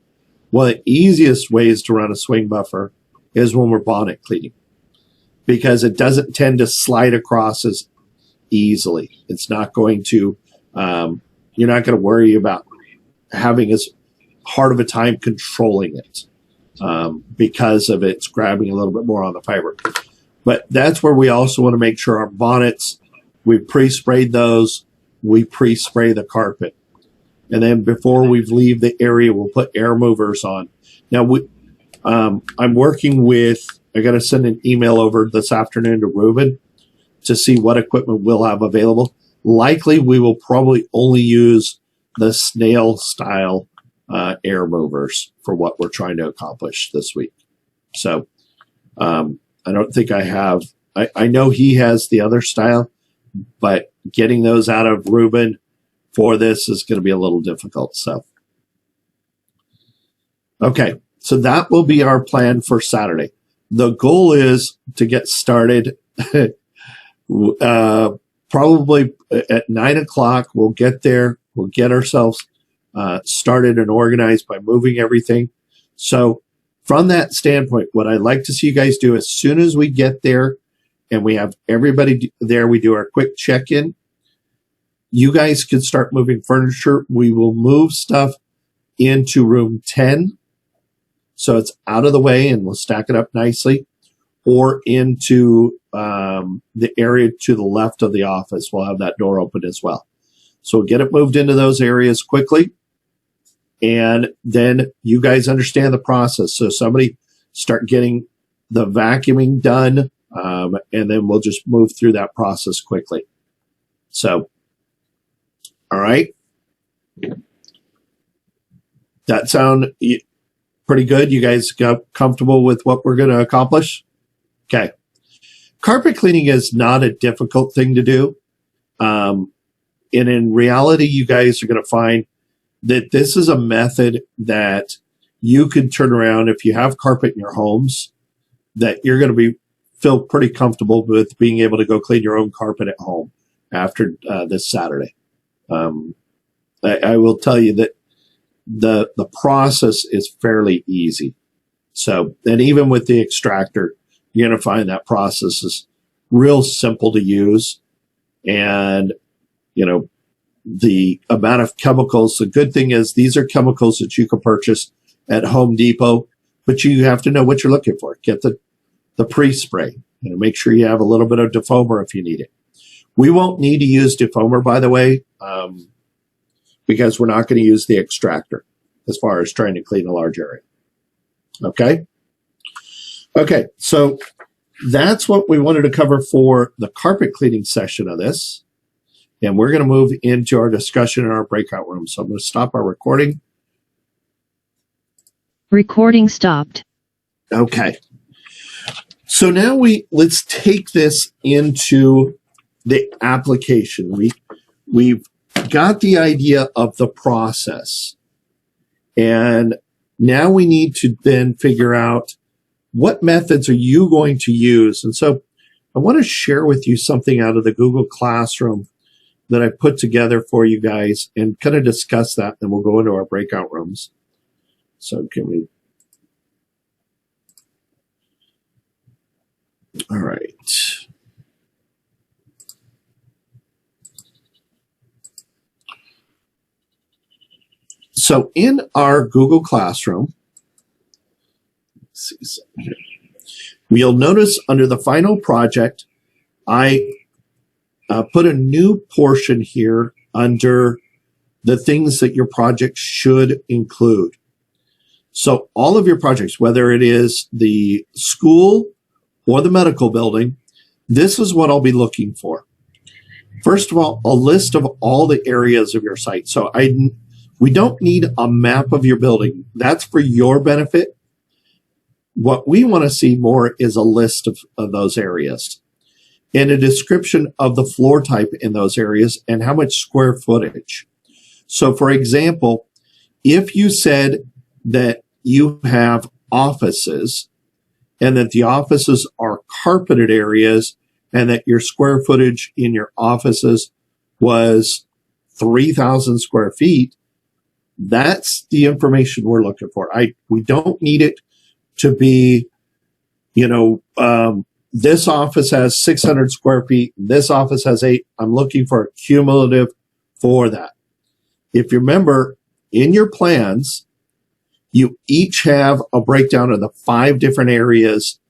One of the easiest ways to run a swing buffer is when we're bonnet cleaning, because it doesn't tend to slide across as easily. It's not going to, you're not going to worry about having as hard of a time controlling it because of it's grabbing a little bit more on the fiber. But that's where we also want to make sure our bonnets, we pre-sprayed those, we pre-spray the carpet. And then before we leave the area, we'll put air movers on. Now, I'm working with, I got to send an email over this afternoon to Ruben to see what equipment we'll have available. Likely, we will probably only use the snail style air movers for what we're trying to accomplish this week. So I don't think I have, I know he has the other style, but getting those out of Ruben for this is going to be a little difficult. So, okay. So that will be our plan for Saturday. The goal is to get started probably at 9 o'clock. We'll get there. We'll get ourselves started and organized by moving everything. So from that standpoint, what I'd like to see you guys do as soon as we get there and we have everybody there, we do our quick check-in. You guys can start moving furniture. We will move stuff into room 10. So it's out of the way and we'll stack it up nicely, or into the area to the left of the office. We'll have that door open as well. So we'll get it moved into those areas quickly. And then you guys understand the process. So somebody start getting the vacuuming done, and then we'll just move through that process quickly. So, all right. That sound pretty good? You guys got comfortable with what we're going to accomplish? Okay. Carpet cleaning is not a difficult thing to do. And in reality, you guys are going to find that this is a method that you could turn around if you have carpet in your homes, that you're going to feel pretty comfortable with being able to go clean your own carpet at home after this Saturday. I will tell you that the process is fairly easy. So, and even with the extractor, you're going to find that process is real simple to use. And, you know, the amount of chemicals, the good thing is these are chemicals that you can purchase at Home Depot, but you have to know what you're looking for. Get the pre-spray. Make sure you have a little bit of defoamer if you need it. We won't need to use defoamer, by the way, because we're not going to use the extractor as far as trying to clean a large area. Okay? Okay, so that's what we wanted to cover for the carpet cleaning session of this. And we're going to move into our discussion in our breakout room. So I'm going to stop our recording. Recording stopped. Okay. So now let's take this into the application. We've got the idea of the process. And now we need to then figure out what methods are you going to use. And so I want to share with you something out of the Google Classroom that I put together for you guys and kind of discuss that. And we'll go into our breakout rooms. So can we? All right. So in our Google Classroom, let's see something here. You'll notice under the final project, I put a new portion here under the things that your project should include. So all of your projects, whether it is the school or the medical building, this is what I'll be looking for. First of all, a list of all the areas of your site. So we don't need a map of your building. That's for your benefit. What we want to see more is a list of those areas and a description of the floor type in those areas and how much square footage. So for example, if you said that you have offices and that the offices are carpeted areas and that your square footage in your offices was 3,000 square feet, that's the information we're looking for. We don't need it to be, this office has 600 square feet, this office has 8. I'm looking for a cumulative for that. If you remember, in your plans, you each have a breakdown of the 5 different areas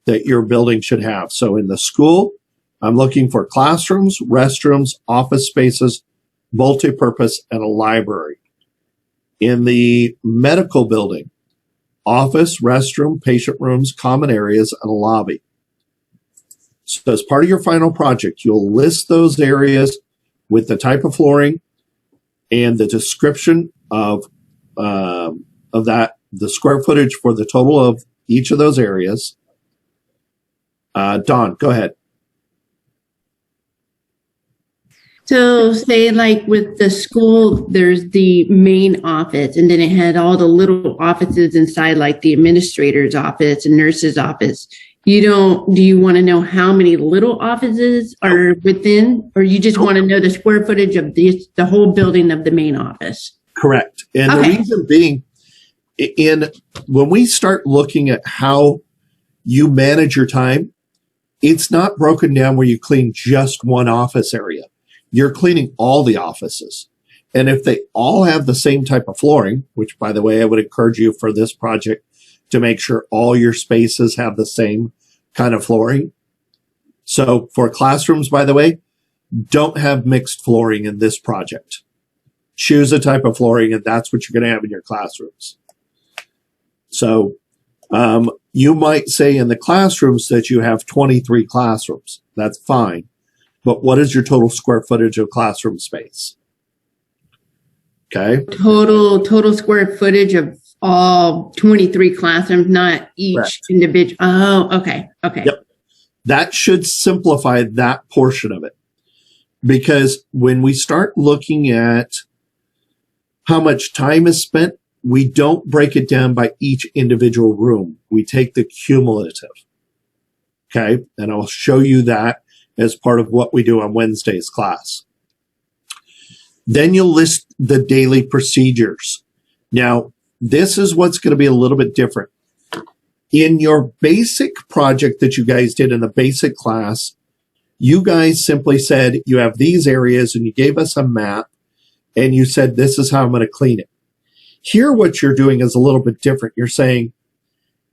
that your building should have. So in the school, I'm looking for classrooms, restrooms, office spaces, multipurpose, and a library. In the medical building, office, restroom, patient rooms, common areas, and a lobby. So as part of your final project, you'll list those areas with the type of flooring and the description of that, the square footage for the total of each of those areas. Dawn, go ahead. So say like with the school, there's the main office and then it had all the little offices inside, like the administrator's office and nurse's office. Do you want to know how many little offices are within, or you just want to know the square footage of the whole building of the main office? Correct. And the reason being, when we start looking at how you manage your time, it's not broken down where you clean just one office area. You're cleaning all the offices. And if they all have the same type of flooring, which, by the way, I would encourage you for this project to make sure all your spaces have the same kind of flooring. So for classrooms, by the way, don't have mixed flooring in this project. Choose a type of flooring, and that's what you're going to have in your classrooms. So you might say in the classrooms that you have 23 classrooms. That's fine. But what is your total square footage of classroom space? Okay. Total square footage of all 23 classrooms, not each individual. Oh, okay. Okay. Yep. That should simplify that portion of it. Because when we start looking at how much time is spent, we don't break it down by each individual room. We take the cumulative. Okay. And I'll show you that as part of what we do on Wednesday's class. Then you'll list the daily procedures. Now, this is what's going to be a little bit different. In your basic project that you guys did in the basic class, you guys simply said you have these areas and you gave us a map and you said, this is how I'm going to clean it. Here, what you're doing is a little bit different. You're saying,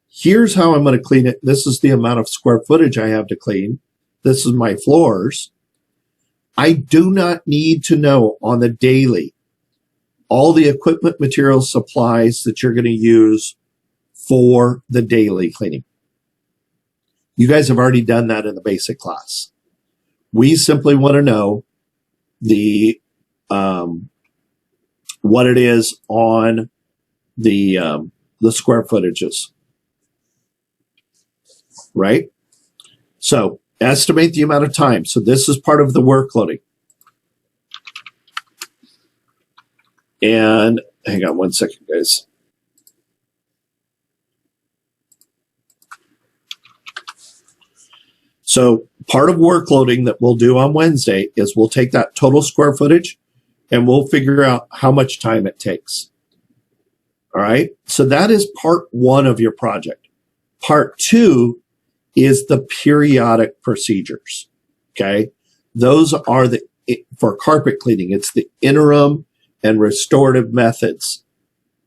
here's how I'm going to clean it. This is the amount of square footage I have to clean. This is my floors. I do not need to know on the daily all the equipment, materials, supplies that you're going to use for the daily cleaning. You guys have already done that in the basic class. We simply want to know the what it is on the square footages, right? So estimate the amount of time. So this is part of the workloading. And hang on one second, guys. So part of workloading that we'll do on Wednesday is we'll take that total square footage and we'll figure out how much time it takes. All right. So that is part one of your project. Part two is the periodic procedures. Okay. Those are for carpet cleaning, it's the interim and restorative methods.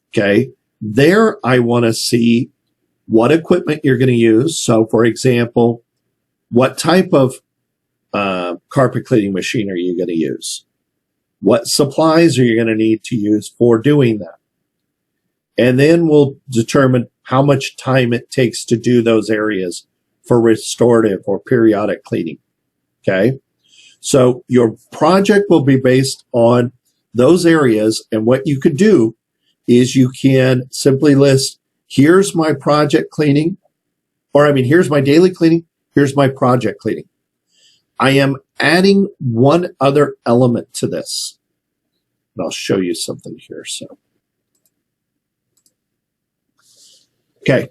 Okay. There, I want to see what equipment you're going to use. So for example, what type of carpet cleaning machine are you going to use? What supplies are you going to need to use for doing that? And then we'll determine how much time it takes to do those areas for restorative or periodic cleaning. Okay. So your project will be based on those areas. And what you could do is you can simply list, here's my project cleaning, here's my daily cleaning. Here's my project cleaning. I am adding one other element to this. And I'll show you something here. So, okay.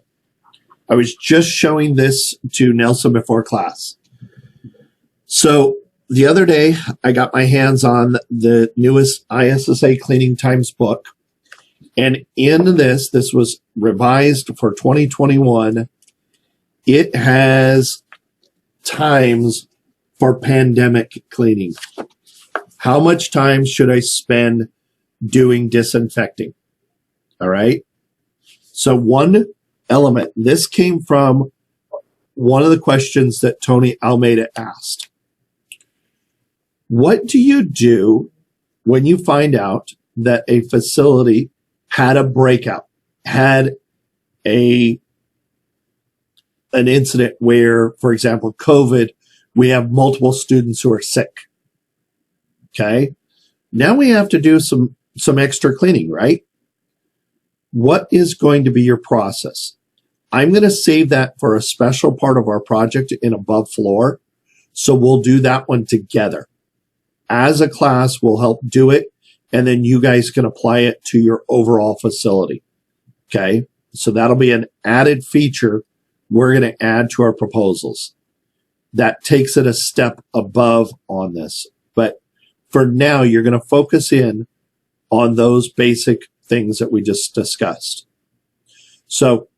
I was just showing this to Nelson before class. So the other day, I got my hands on the newest ISSA Cleaning Times book. And in this was revised for 2021. It has times for pandemic cleaning. How much time should I spend doing disinfecting? All right. So one element, this came from one of the questions that Tony Almeida asked. What do you do when you find out that a facility had a breakout, had an incident where, for example, COVID, we have multiple students who are sick. Okay. Now we have to do some extra cleaning, right? What is going to be your process? I'm going to save that for a special part of our project in above floor. So we'll do that one together. As a class, we'll help do it. And then you guys can apply it to your overall facility. Okay. So that'll be an added feature we're going to add to our proposals. That takes it a step above on this. But for now, you're going to focus in on those basic things that we just discussed. So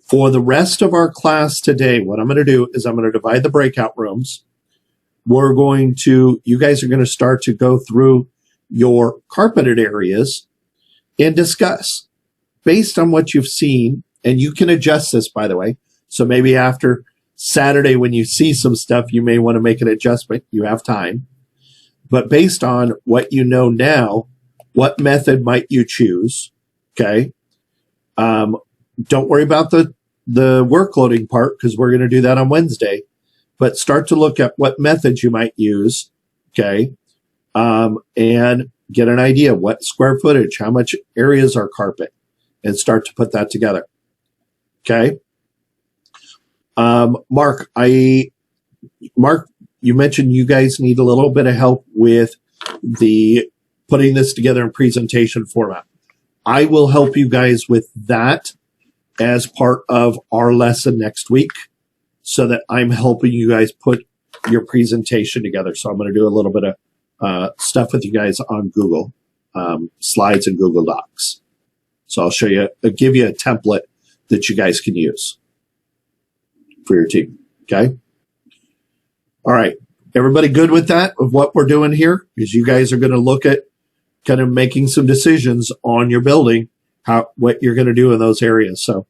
for the rest of our class today, what I'm going to do is I'm going to divide the breakout rooms. You guys are going to start to go through your carpeted areas and discuss based on what you've seen. And you can adjust this, by the way. So maybe after Saturday, when you see some stuff, you may want to make an adjustment. You have time. But based on what you know now, what method might you choose? Okay. Don't worry about the workloading part because we're going to do that on Wednesday. But start to look at what methods you might use. Okay. And get an idea what square footage, how much areas are carpet, and start to put that together. Okay. Mark, you mentioned you guys need a little bit of help with the putting this together in presentation format. I will help you guys with that as part of our lesson next week so that I'm helping you guys put your presentation together. So I'm going to do a little bit of stuff with you guys on Google Slides and Google Docs. So I'll give you a template that you guys can use for your team. Okay. All right. Everybody good with that, of what we're doing here? Because you guys are going to look at kind of making some decisions on your building what you're going to do in those areas. So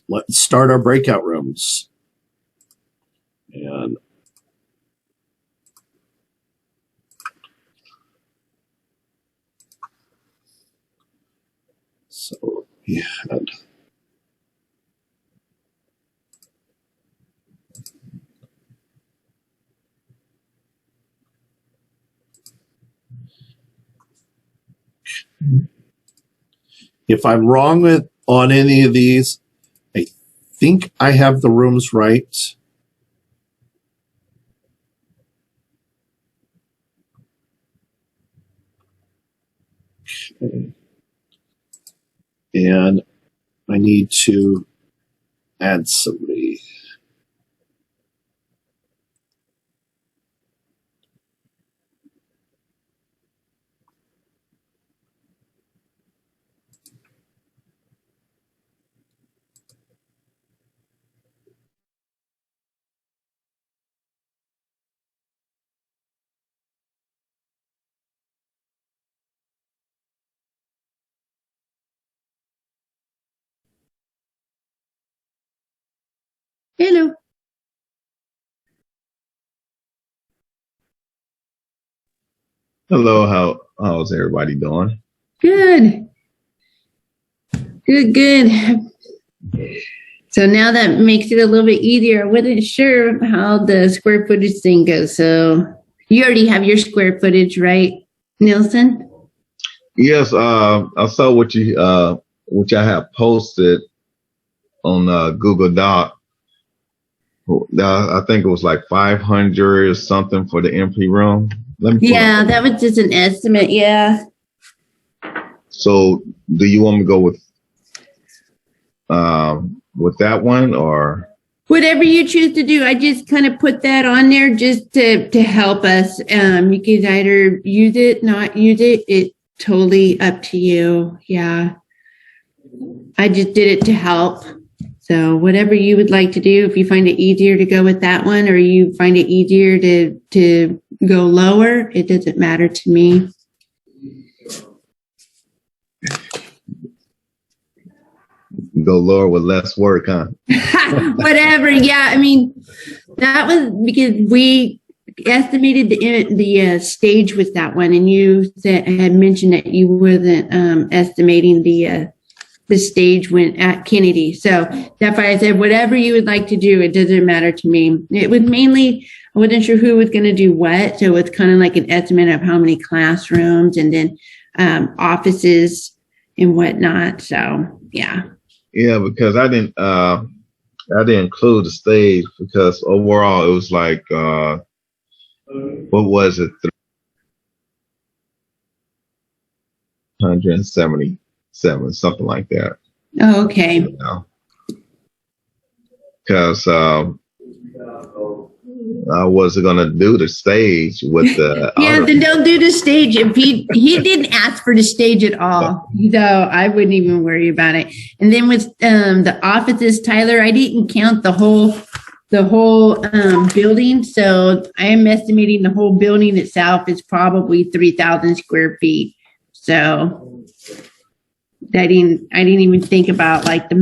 let's start our breakout rooms. And so we had if I'm wrong on any of these, I think I have the rooms right. Okay. And I need to add somebody. Hello. Hello, how's everybody doing? Good. Good. So now that makes it a little bit easier. I wasn't sure how the square footage thing goes. So you already have your square footage, right, Nielsen? Yes, I saw what which I have posted on Google Doc. I think it was like 500 or something for the MP room. Yeah, that was just an estimate. Yeah. So, do you want me to go with that one or? Whatever you choose to do, I just kind of put that on there just to help us. You can either use it, not use it. It's totally up to you. Yeah. I just did it to help. So whatever you would like to do, if you find it easier to go with that one or you find it easier to go lower, it doesn't matter to me. Go lower with less work, huh? Whatever. Yeah. I mean, that was because we estimated the stage with that one. And you had mentioned that you wasn't estimating the stage when at Kennedy. So that's why I said, whatever you would like to do, it doesn't matter to me. It was mainly, I wasn't sure who was going to do what. So it's kind of like an estimate of how many classrooms and then offices and whatnot. So, yeah. Yeah, because I didn't include the stage because overall it was like, what was it? 177, something like that. Oh, okay. Because I wasn't gonna do the stage with the yeah, then don't do the stage. If he didn't ask for the stage at all, so I wouldn't even worry about it. And then with the offices, Tyler, I didn't count the whole building, so I am estimating the whole building itself is probably 3,000 square feet. So I didn't even think about like the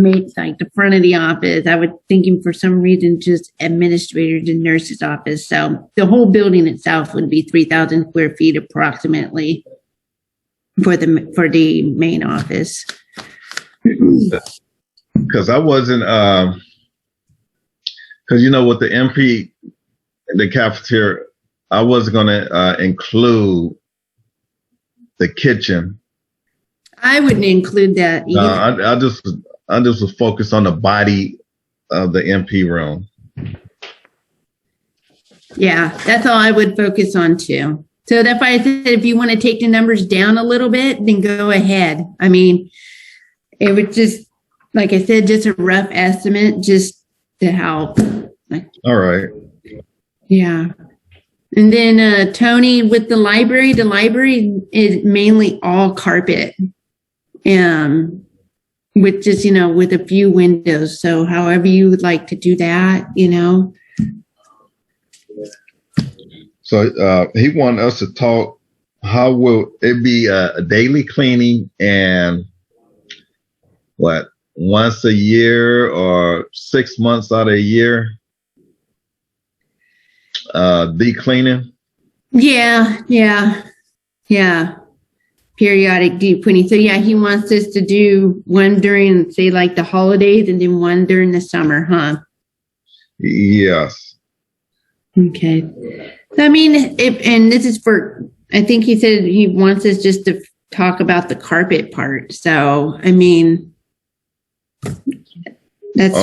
front of the office. I was thinking for some reason just administrator to nurse's office. So the whole building itself would be 3,000 square feet approximately for the main office. Because I wasn't because with the MP, the cafeteria, I wasn't gonna include the kitchen. I wouldn't include that either. I just was focused on the body of the MP room. Yeah, that's all I would focus on too. So that's why I said if you want to take the numbers down a little bit, then go ahead. I mean, it was just, like I said, just a rough estimate just to help. All right. Yeah. And then Tony, with the library is mainly all carpet. With just, with a few windows. So however you would like to do that, So he wanted us to talk, how will it be a daily cleaning and what, once a year or 6 months out of a year, deep cleaning. Yeah. Periodic deep cleaning. So yeah, he wants us to do one during, say, like the holidays, and then one during the summer, huh? Yes. Okay. So, I mean, and this is for, I think he said he wants us just to talk about the carpet part. So, I mean, that's,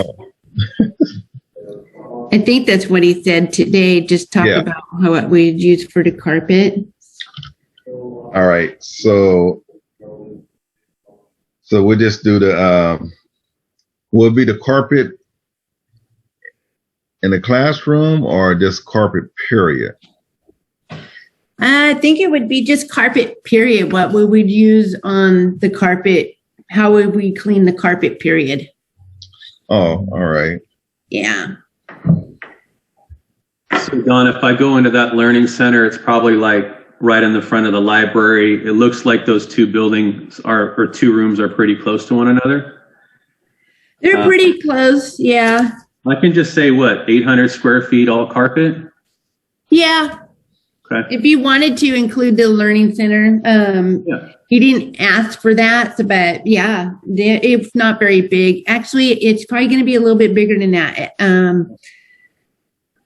I think that's what he said today. Just talk about what we'd use for the carpet. All right. So we'll just do will it be the carpet in the classroom or just carpet period? I think it would be just carpet period. What we would use on the carpet. How would we clean the carpet period? Oh, all right. Yeah. So Don, if I go into that learning center, it's probably like right in the front of the library. It looks like those two buildings or two rooms are pretty close to one another. They're pretty close. Yeah. I can just say 800 square feet, all carpet. Yeah. Okay. If you wanted to include the learning center, he didn't ask for that, but yeah, it's not very big. Actually, it's probably going to be a little bit bigger than that.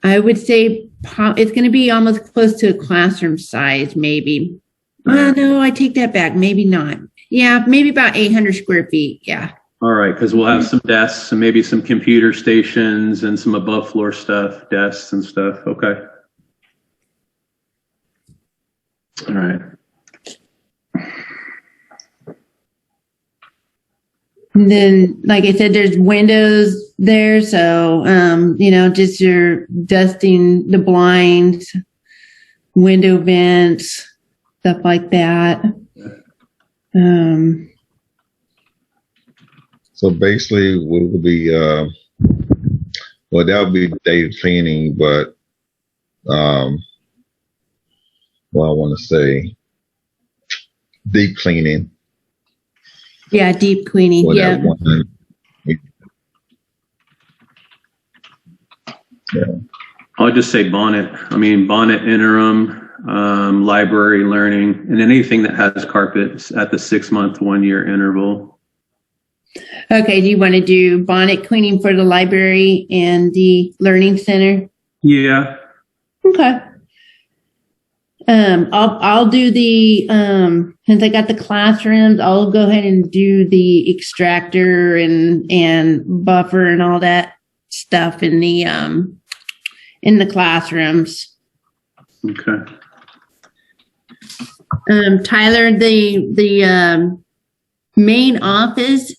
I would say it's going to be almost close to a classroom size, maybe. No, I take that back. Maybe not. Yeah, maybe about 800 square feet. Yeah. All right, because we'll have some desks and maybe some computer stations and some above floor stuff, desks and stuff. Okay. All right. And then, like I said, there's windows there. So, just your dusting the blinds, window vents, stuff like that. So basically, what would be, that would be day cleaning, but, I want to say deep cleaning. Yeah, deep cleaning. Yeah. I'll just say bonnet. Bonnet interim, library learning, and anything that has carpets at the 6 month, 1 year interval. Okay. Do you want to do bonnet cleaning for the library and the learning center? Yeah. Okay. I'll do the, since I got the classrooms, I'll go ahead and do the extractor and buffer and all that stuff in the classrooms. Okay. Tyler, the main office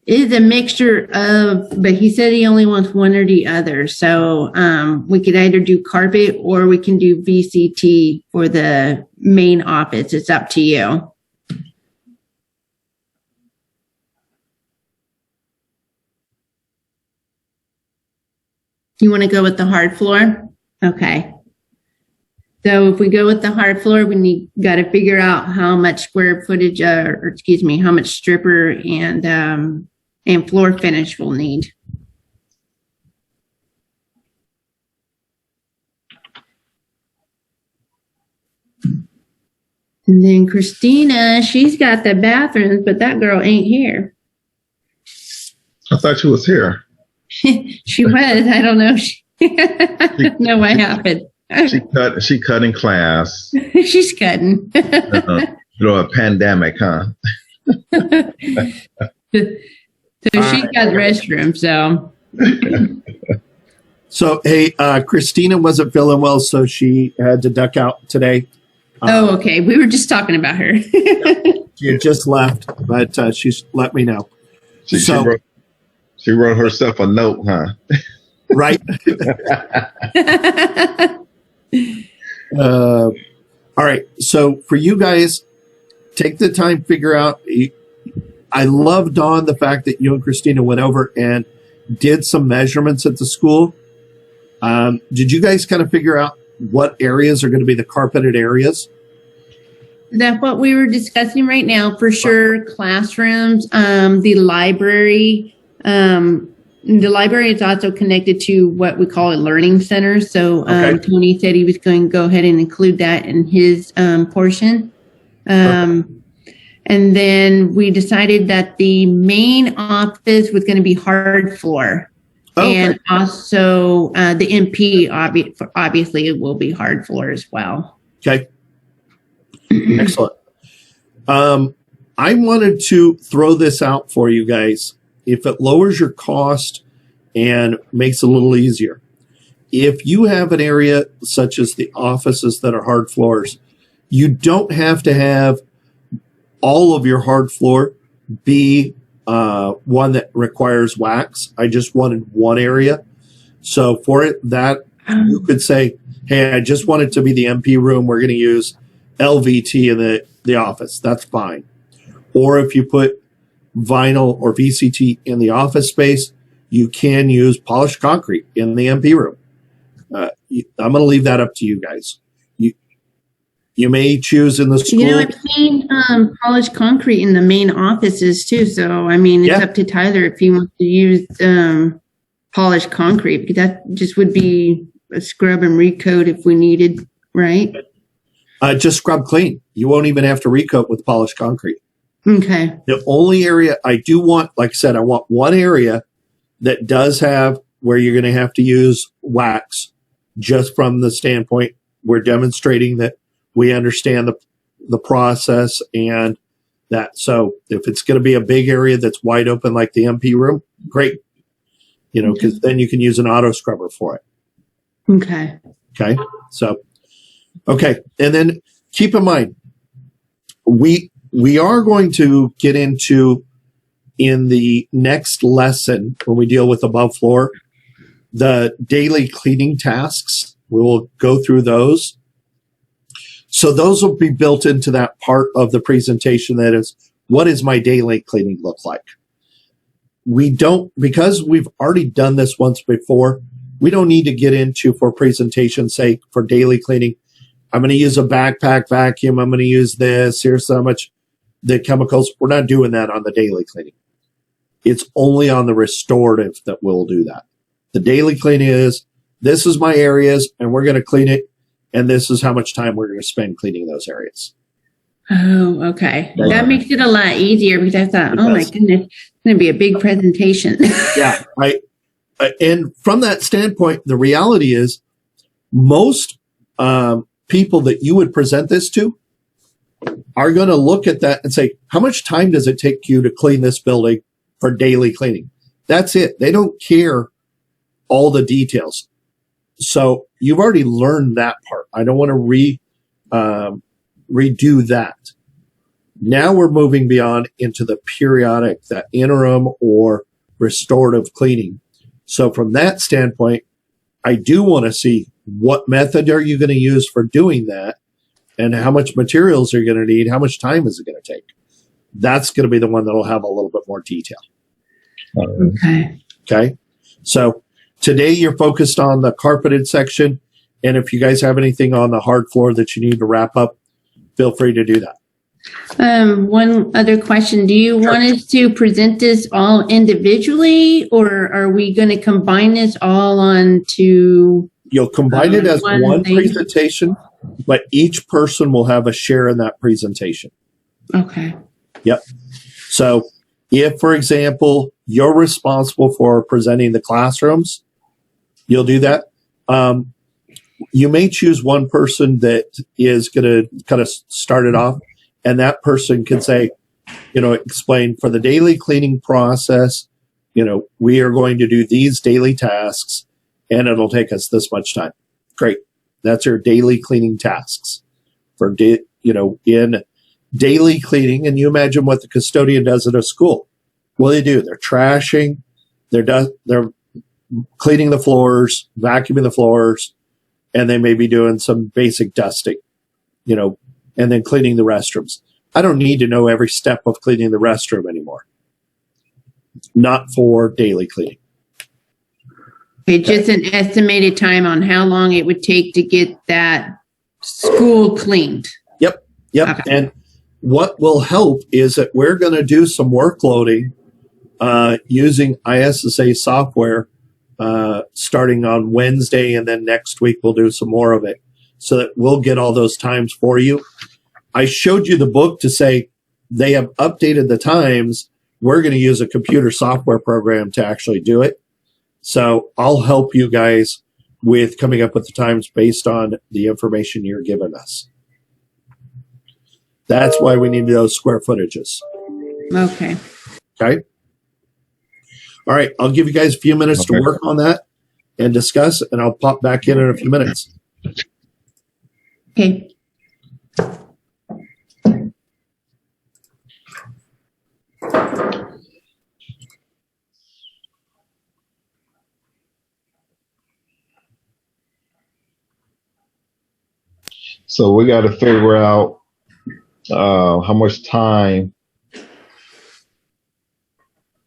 is a mixture of, but he said he only wants one or the other. So we could either do carpet or we can do VCT for the main office. It's up to you. You want to go with the hard floor? Okay. So if we go with the hard floor, we got to figure out how much square footage, how much stripper and floor finish we'll need. And then Christina, she's got the bathrooms, but that girl ain't here. I thought she was here. She was. I don't know. I don't know what happened. She cut in class. She's cutting. A pandemic, huh? So she's got the restroom, so. So, hey, Christina wasn't feeling well, so she had to duck out today. Okay. We were just talking about her. She had just left, but she's let me know. She wrote herself a note, huh? Right. All right. So for you guys, take the time, figure out. I love, Dawn, the fact that you and Christina went over and did some measurements at the school. Did you guys kind of figure out what areas are going to be the carpeted areas? that's what we were discussing right now. For sure, classrooms, the library. The library is also connected to what we call a learning center. So Tony said he was going to go ahead and include that in his portion. And then we decided that the main office was going to be hard floor. And also the MP, obviously, it will be hard floor as well. Okay. Excellent. I wanted to throw this out for you guys. If it lowers your cost and makes it a little easier, if you have an area such as the offices that are hard floors, you don't have to have all of your hard floor be one that requires wax. I just wanted one area. So for it, that you could say, hey, I just want it to be the MP room. We're going to use LVT in the office. That's fine. Or if you put vinyl or VCT in the office space, you can use polished concrete in the MP room. I'm going to leave that up to you guys. You may choose in the school. You know, I've seen polished concrete in the main offices too. So, I mean, it's up to Tyler if he wants to use polished concrete, because that just would be a scrub and recoat if we needed, right? Just scrub clean. You won't even have to recoat with polished concrete. Okay. The only area I do want, like I said, I want one area that does have where you're going to have to use wax, just from the standpoint we're demonstrating that we understand the process and that. So if it's going to be a big area that's wide open like the MP room, great. You know, because then you can use an auto scrubber for it. Okay. Okay. So, okay. And then keep in mind, we are going to get into, in the next lesson when we deal with above floor, the daily cleaning tasks. We will go through those. So those will be built into that part of the presentation. That is, what does my daily cleaning look like? We don't, because we've already done this once before, we don't need to get into, for presentation's sake, for daily cleaning, I'm going to use a backpack vacuum. I'm going to use this. Here's so much the chemicals. We're not doing that on the daily cleaning. It's only on the restorative that we'll do that. The daily cleaning is, this is my areas and we're going to clean it. And this is how much time we're going to spend cleaning those areas. Oh, okay. That makes it a lot easier, because I thought, oh my goodness, it's going to be a big presentation. Yeah. And from that standpoint, the reality is most people that you would present this to are going to look at that and say, how much time does it take you to clean this building for daily cleaning? That's it. They don't care all the details. So you've already learned that part. I don't want to redo that. Now we're moving beyond into the periodic, that interim or restorative cleaning. So from that standpoint, I do want to see, what method are you going to use for doing that, and how much materials are you going to need? How much time is it going to take? That's going to be the one that'll have a little bit more detail. Okay. Okay. So today you're focused on the carpeted section. And if you guys have anything on the hard floor that you need to wrap up, feel free to do that. One other question. Do you want us to present this all individually, or are we going to combine this all onto? You'll combine it as one presentation, but each person will have a share in that presentation. Okay. Yep. So if, for example, you're responsible for presenting the classrooms, you'll do that. You may choose one person that is going to kind of start it off, and that person can say, explain, for the daily cleaning process, we are going to do these daily tasks and it'll take us this much time. Great. That's your daily cleaning tasks for, in daily cleaning. And you imagine what the custodian does at a school. What do they do? They're trashing, they're cleaning the floors, vacuuming the floors, and they may be doing some basic dusting, and then cleaning the restrooms. I don't need to know every step of cleaning the restroom anymore. Not for daily cleaning. Okay, just an estimated time on how long it would take to get that school cleaned. Yep. Yep. Okay. And what will help is that we're going to do some workloading using ISSA software starting on Wednesday, and then next week we'll do some more of it so that we'll get all those times for you. I showed you the book to say they have updated the times. We're going to use a computer software program to actually do it. So I'll help you guys with coming up with the times based on the information you're giving us. That's why we need those square footages. Okay. Okay. All right. I'll give you guys a few minutes to work on that and discuss, and I'll pop back in a few minutes. Okay. So we got to figure out how much time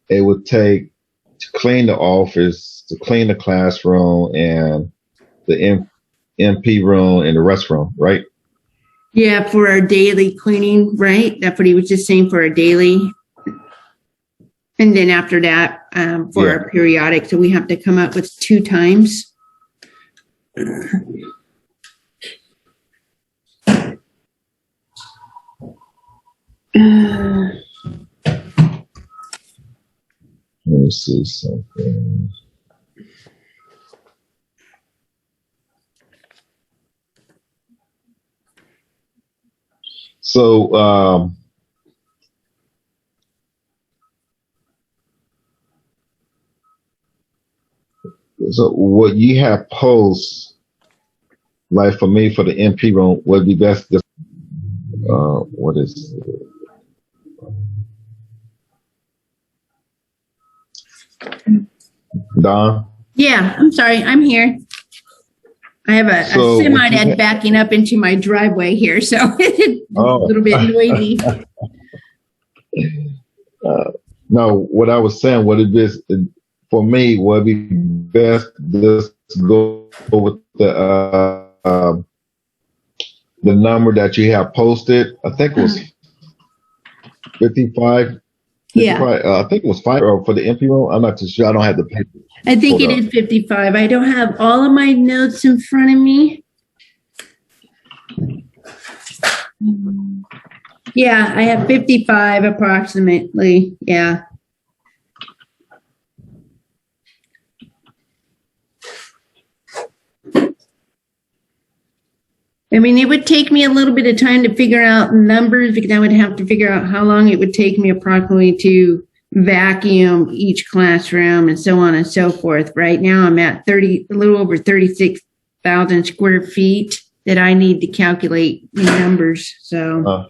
it would take to clean the office, to clean the classroom, and the MP room and the restroom, right? Yeah, for our daily cleaning, right? That's what he was just saying, for our daily. And then after that, for our periodic. So we have to come up with 2 times. Let me see something. So, so what you have posts, like for me, for the MP room, would be best. Just, what is it? Don? Yeah, I'm sorry. I'm here. I have a semi that's backing up into my driveway here, so it's a little bit noisy. No, what I was saying, what it is, for me, would be best just go with the number that you have posted. I think it was 55. Yeah. I think it was 5 for the MP room. I'm not too sure. I don't have the paper. I think it is 55. I don't have all of my notes in front of me. Yeah, I have 55 approximately. Yeah. I mean, it would take me a little bit of time to figure out numbers, because I would have to figure out how long it would take me approximately to vacuum each classroom and so on and so forth. Right now I'm at a little over 36,000 square feet that I need to calculate the numbers. So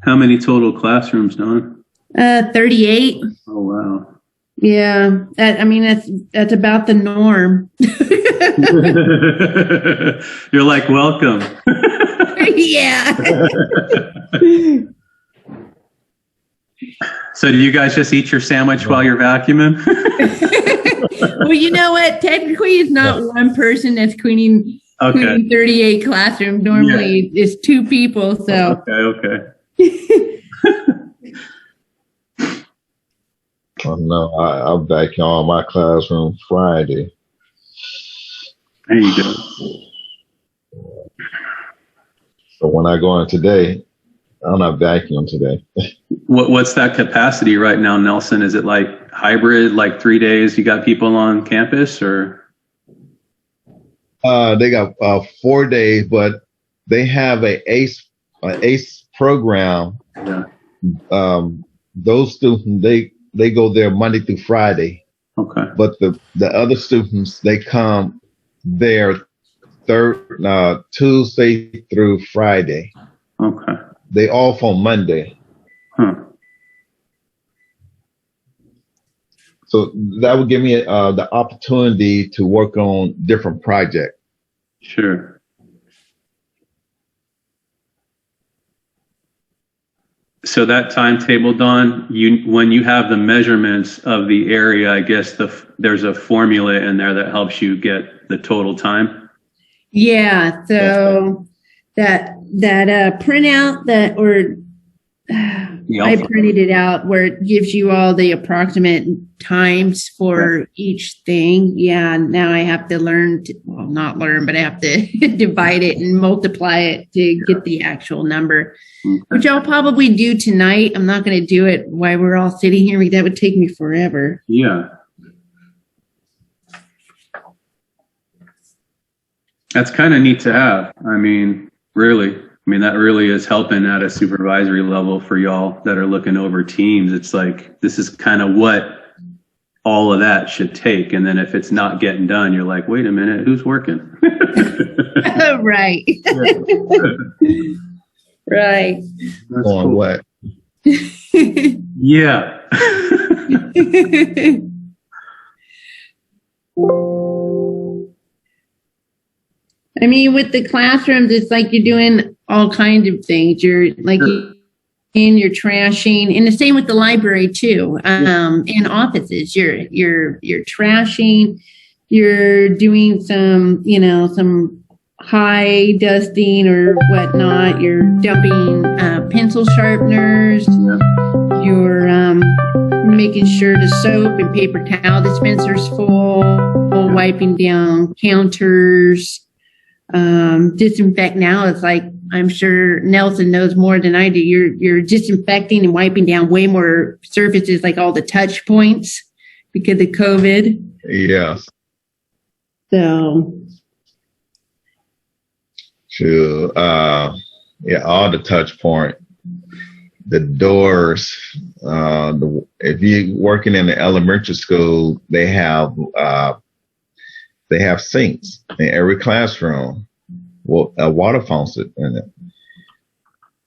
How many total classrooms, Don? 38. Oh, wow. Yeah. That's about the norm. You're like, welcome. Yeah. So do you guys just eat your sandwich while you're vacuuming? Well, you know what? Technically, it's not one person that's cleaning 38 classrooms. Normally, it's 2 people. So Okay. Oh, no, I'll vacuum all my classroom Friday. There you go. So when I go in today, I'm not vacuuming today. What's that capacity right now, Nelson? Is it like hybrid, like 3 days you got people on campus, or? They got 4 days, but they have an ACE program. Yeah. Those students, they go there Monday through Friday. Okay. But the other students, they come there Tuesday through Friday. Okay. They off on Monday. Huh. So that would give me the opportunity to work on different projects. Sure. So that timetable, Don, when you have the measurements of the area, I guess there's a formula in there that helps you get the total time. Yeah. So that printout I printed it out where it gives you all the approximate times for each thing. Yeah. Now I have to not learn, but I have to divide it and multiply it to get the actual number, which I'll probably do tonight. I'm not going to do it while we're all sitting here because that would take me forever. Yeah. That's kind of neat to have. I mean, really. I mean, that really is helping at a supervisory level for y'all that are looking over teams. It's like, this is kind of what all of that should take. And then if it's not getting done, you're like, wait a minute, who's working? Right. Right. That's On cool. what? Yeah. I mean, with the classrooms, it's like you're doing all kinds of things. You're like in your trashing, and the same with the library too. In offices, you're trashing. You're doing some high dusting or whatnot. You're dumping pencil sharpeners. You're making sure the soap and paper towel dispenser's full, wiping down counters. Disinfect now. It's like, I'm sure Nelson knows more than I do. You're disinfecting and wiping down way more surfaces, like all the touch points because of COVID. Yes. So. To all the touch point, the doors. If you're working in the elementary school, they have sinks in every classroom. Well, a water faucet in it.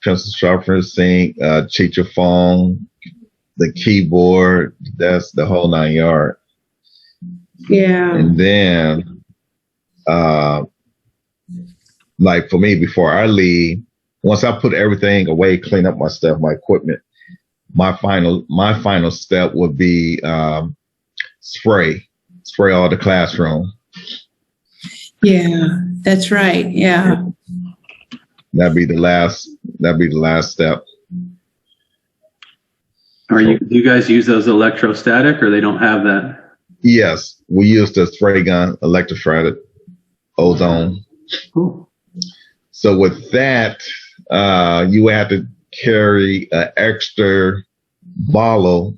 Pencil sharpener, sink, teacher phone, the keyboard. That's the whole 9 yards. Yeah. And then, like for me, before I leave, once I put everything away, clean up my stuff, my equipment, my final step would be spray all the classroom. Yeah, that's right. Yeah. That'd be the last step. Do you guys use those electrostatic, or they don't have that? Yes, we use the spray gun, electrostatic, ozone. Cool. So with that, you have to carry an extra bottle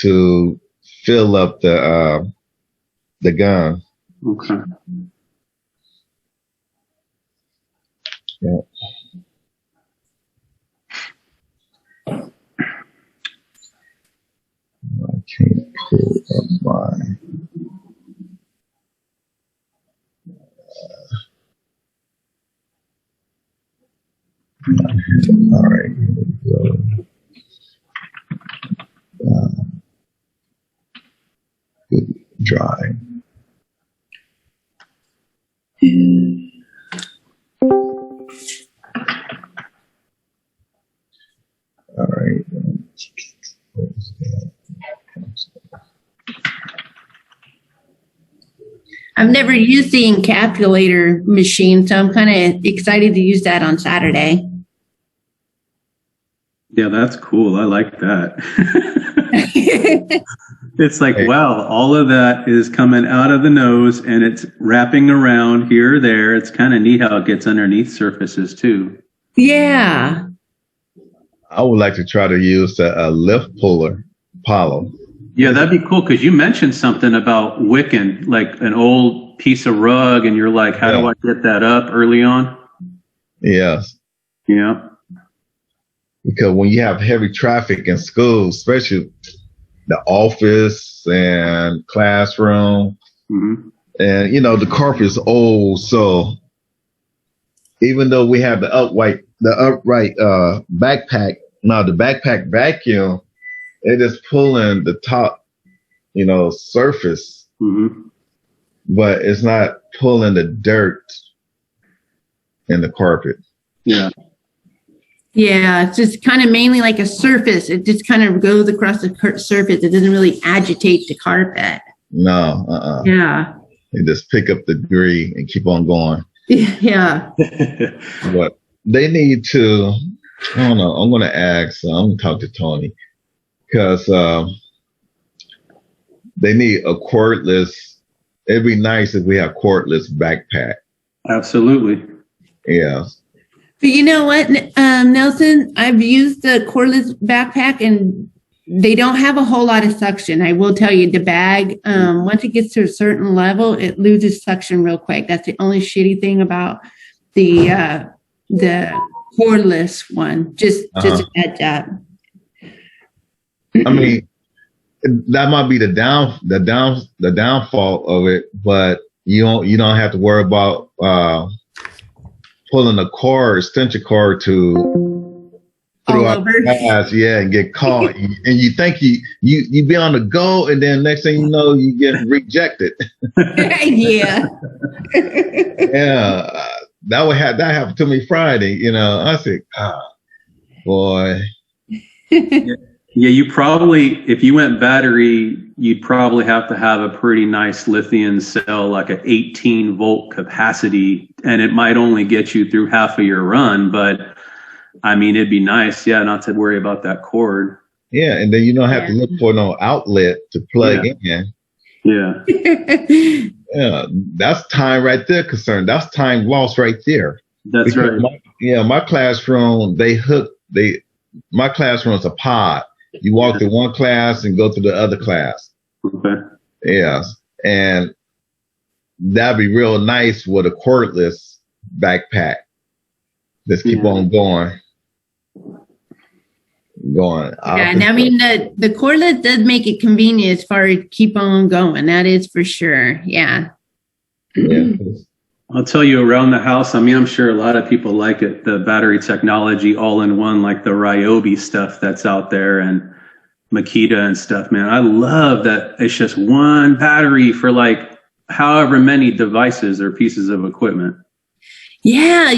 to fill up the gun. Okay. Yeah. I can't pull up mine. All right. Here we go. Good dry. All right. I've never used the encapsulator machine, so I'm kind of excited to use that on Saturday. Yeah, that's cool. I like that. It's like, wow, all of that is coming out of the nose and it's wrapping around here or there. It's kind of neat how it gets underneath surfaces too. Yeah. I would like to try to use a lift puller, Apollo. Yeah, that'd be cool because you mentioned something about wicking, like an old piece of rug, and you're like, how do I get that up early on? Yes. Yeah. Because when you have heavy traffic in schools, especially the office and classroom, and the carpet is old, so even though we have the upright backpack, now the backpack vacuum, it is pulling the top, surface, but it's not pulling the dirt in the carpet. Yeah. Yeah, it's just kind of mainly like a surface. It just kind of goes across the surface. It doesn't really agitate the carpet. No. Yeah. and just pick up the degree and keep on going. Yeah. But they need to, I don't know, I'm going to ask, I'm going to talk to Tony, because they need a cordless. It'd be nice if we have cordless backpack. Absolutely. Yeah. But you know what, Nelson, I've used the cordless backpack and they don't have a whole lot of suction. I will tell you, the bag, once it gets to a certain level, it loses suction real quick. That's the only shitty thing about the cordless one. Just a heads up. I mean, that might be the downfall of it, but you don't have to worry about pulling a extension cord to throughout the class, and get caught. And you think you be on the go, and then next thing you know, you get rejected. Yeah. Yeah. That happened to me Friday. I said, boy. Yeah, you probably, if you went battery, you'd probably have to have a pretty nice lithium cell, like an 18 volt capacity, and it might only get you through half of your run, but I mean, it'd be nice, not to worry about that cord. Yeah, and then you don't have to look for no outlet to plug in. Yeah. Yeah, that's time right there concerned. That's time lost right there. That's because right. My classroom, my classroom's a pod. You walk to one class and go to the other class. Okay. Yes. And that'd be real nice with a cordless backpack. Let's keep on going. Yeah, and I mean, the cordless does make it convenient as far as keep on going. That is for sure. Yeah. I'll tell you, around the house, I mean, I'm sure a lot of people like it, the battery technology all in one, like the Ryobi stuff that's out there and Makita and stuff, man. I love that it's just one battery for like however many devices or pieces of equipment. Yeah,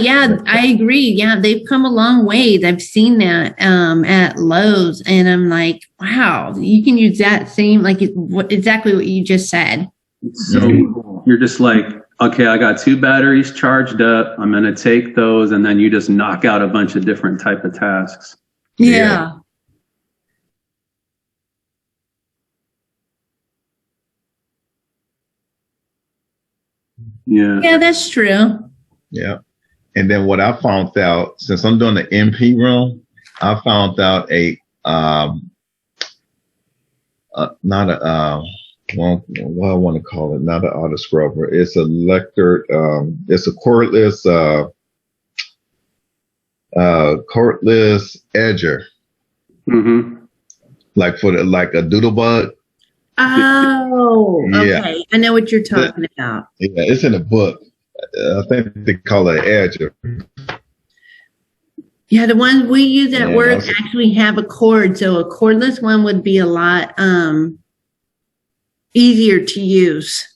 I agree. Yeah, they've come a long way. I've seen that at Lowe's, and I'm like, wow, you can use that same, like exactly what you just said. So cool. You're just like, okay, I got 2 batteries charged up. I'm going to take those, and then you just knock out a bunch of different type of tasks. Yeah. Yeah, that's true. Yeah. And then what I found out, since I'm doing the MP room, I found out what I want to call it, not an auto scrubber. It's it's a cordless edger. Mm-hmm. Like like a doodle bug. Oh, okay. I know what you're talking about. Yeah, it's in a book. I think they call it edger. Yeah, the ones we use at work actually have a cord, so a cordless one would be a lot easier to use.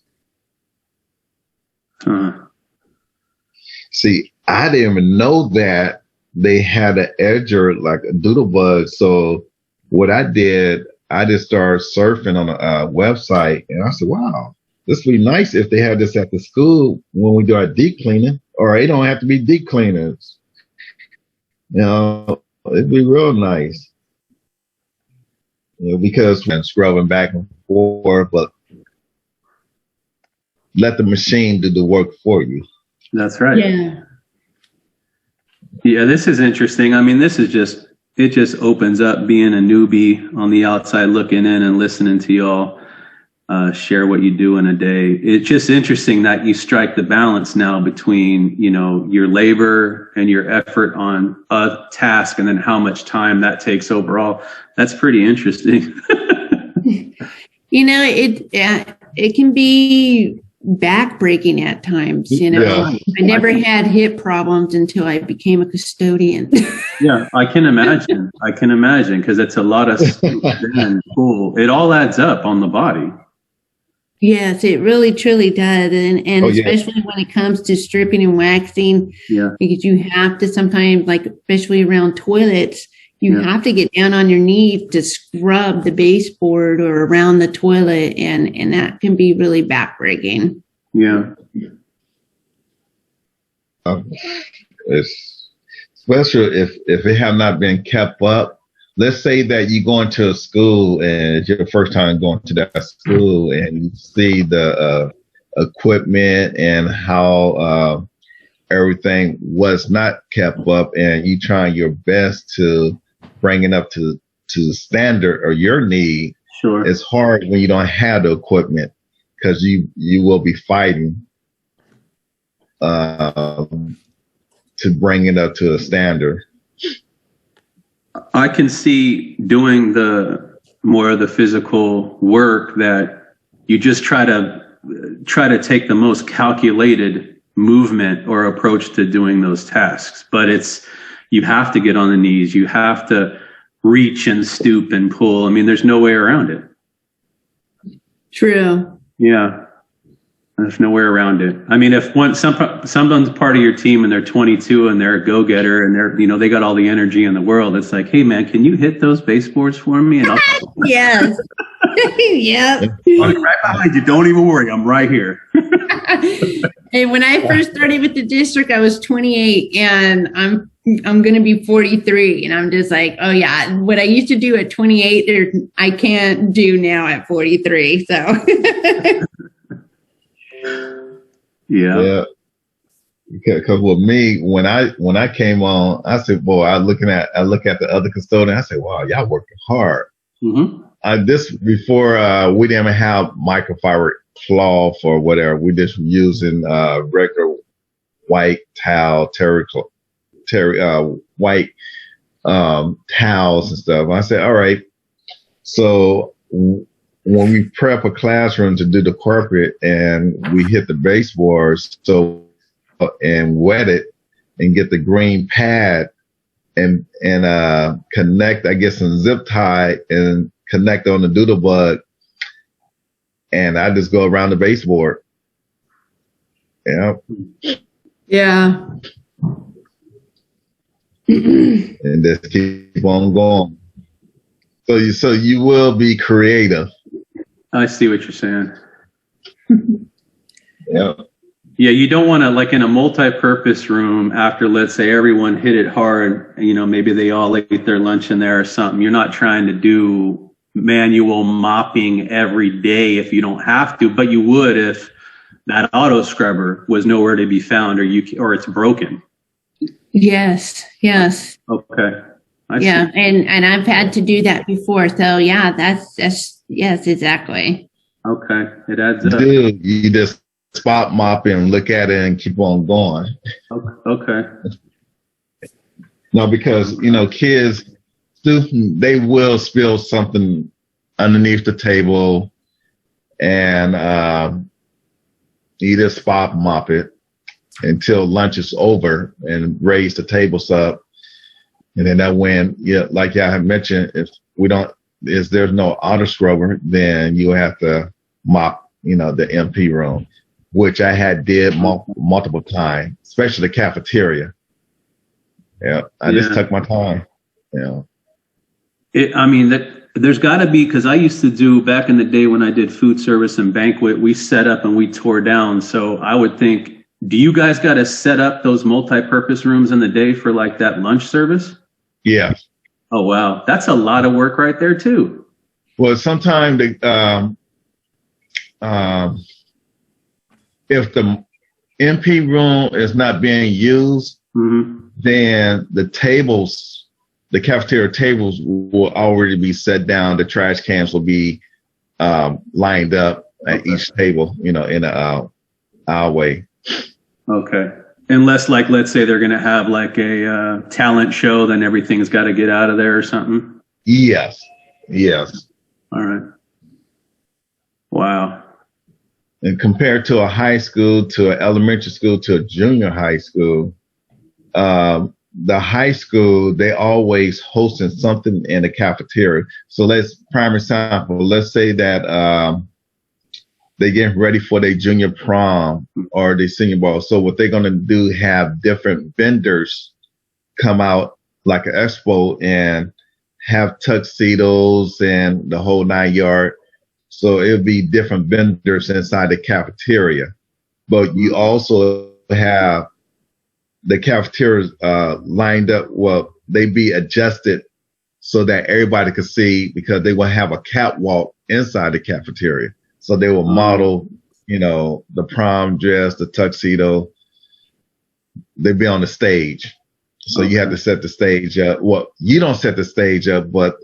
See, I didn't even know that they had an edger like a doodle bug. So what I did, I just started surfing on a website, and I said, wow, this would be nice if they had this at the school when we do our deep cleaning, or it don't have to be deep cleaners. It'd be real nice. Because we're scrubbing back and forth, but let the machine do the work for you. That's right. Yeah. Yeah, this is interesting. I mean, it just opens up being a newbie on the outside looking in and listening to y'all share what you do in a day. It's just interesting that you strike the balance now between, your labor and your effort on a task and then how much time that takes overall. That's pretty interesting. It can be backbreaking at times. I never had hip problems until I became a custodian. Yeah, I can imagine because it's a lot of cool. It all adds up on the body. Yes, it really truly does, and especially when it comes to stripping and waxing, because you have to sometimes, like especially around toilets, you have to get down on your knees to scrub the baseboard or around the toilet, and that can be really backbreaking. Yeah. It's especially if it have not been kept up. Let's say that you go into a school and it's your first time going to that school and you see the equipment and how everything was not kept up, and you trying your best to bring it up to the standard or your need. Sure. It's hard when you don't have the equipment because you will be fighting to bring it up to a standard. I can see doing the more of the physical work that you just try to take the most calculated movement or approach to doing those tasks. But you have to get on the knees. You have to reach and stoop and pull. I mean, there's no way around it. True. Yeah. There's no way around it. I mean, if someone's part of your team and they're 22 and they're a go-getter and they got all the energy in the world, it's like, hey man, can you hit those baseboards for me? And Yes. Yeah. I'm right behind you. Don't even worry. I'm right here. And when I first started with the district, I was 28 and I'm going to be 43. And I'm just like, oh yeah, what I used to do at 28, I can't do now at 43. So. Yeah. Because with me, when I came on, I said, boy, I look at the other custodian. I said, wow, y'all working hard. Mm-hmm. This before we didn't have microfiber cloth or whatever. We just using regular white towel, white towels and stuff. I said, all right. So when we prep a classroom to do the carpet and we hit the baseboards, and wet it and get the green pad and connect, I guess, and zip tie and connect on the doodle bug. And I just go around the baseboard. Yeah. Yeah. And just keep on going. So you will be creative. I see what you're saying. Yeah. Yeah, you don't want to, like in a multi-purpose room, after, let's say, everyone hit it hard, maybe they all ate their lunch in there or something. You're not trying to do manual mopping every day if you don't have to, but you would if that auto scrubber was nowhere to be found or it's broken. Yes. Okay. Yeah, and I've had to do that before. So yeah, that's yes, exactly. Okay, it adds up. Dude, you just spot mop and look at it and keep on going. Okay. No, because kids, they will spill something underneath the table, and you just spot mop it until lunch is over and raise the tables up. And then that when, like y'all have mentioned, if there's no auto scrubber, then you have to mop, the MP room, which I did multiple times, especially the cafeteria. Yeah, I just took my time. Yeah. There's got to be, because I used to do back in the day when I did food service and banquet, we set up and we tore down. So I would think, do you guys got to set up those multi-purpose rooms in the day for like that lunch service? Yeah. Oh, wow. That's a lot of work right there, too. Well, sometimes if the MP room is not being used, then the cafeteria tables will already be set down. The trash cans will be lined up at each table, in our way. Okay. Unless, like, let's say they're going to have like a talent show, then everything's got to get out of there or something. Yes. All right. Wow. And compared to a high school, to an elementary school, to a junior high school, the high school, they always hosting something in the cafeteria. So prime example, let's say that they're getting ready for their junior prom or their senior ball. So what they're going to do, have different vendors come out like an expo and have tuxedos and the whole 9 yard. So it'll be different vendors inside the cafeteria. but you also have the cafeterias lined up. Well, they be adjusted so that everybody could see, because they will have a catwalk inside the cafeteria. So they will model, the prom dress, the tuxedo. They'd be on the stage. So you have to set the stage up. Well, you don't set the stage up, but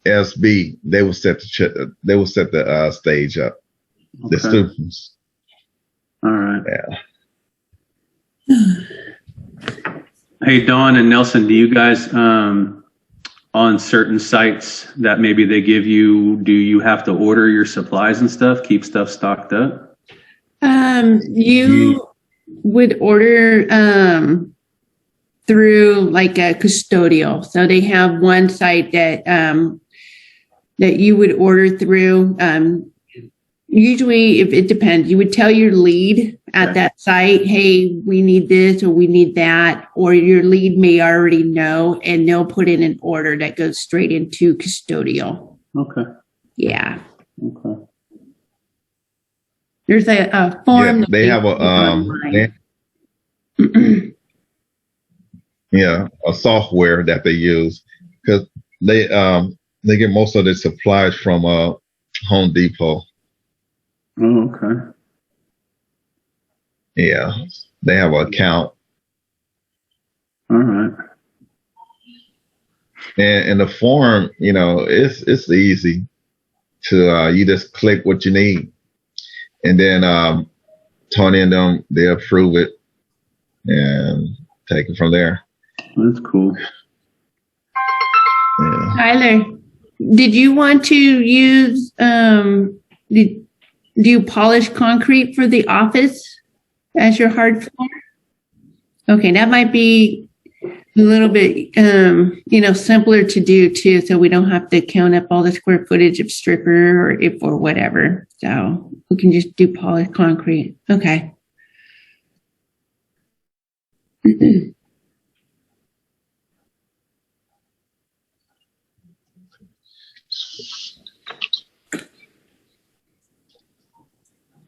SB, they will set the stage up. The students. All right. Yeah. Hey, Dawn and Nelson, do you guys, on certain sites that maybe they give you, do you have to order your supplies and stuff, keep stuff stocked up? You would order through like a custodial. So they have one site that that you would order through. Usually, if it depends, you would tell your lead at that site, hey, we need this or we need that, or your lead may already know, and they'll put in an order that goes straight into custodial. Okay. Yeah. Okay. There's a form. Yeah, they have a software that they use, because they get most of their supplies from Home Depot. Oh, okay. Yeah, they have an account. All right. And the form, it's easy to you just click what you need, and then Tony and them, they approve it and take it from there. That's cool. Yeah. Tyler, did you want to use do you polish concrete for the office as your hard floor? Okay, that might be a little bit, simpler to do too, so we don't have to count up all the square footage of stripper or whatever. So we can just do polished concrete. Okay.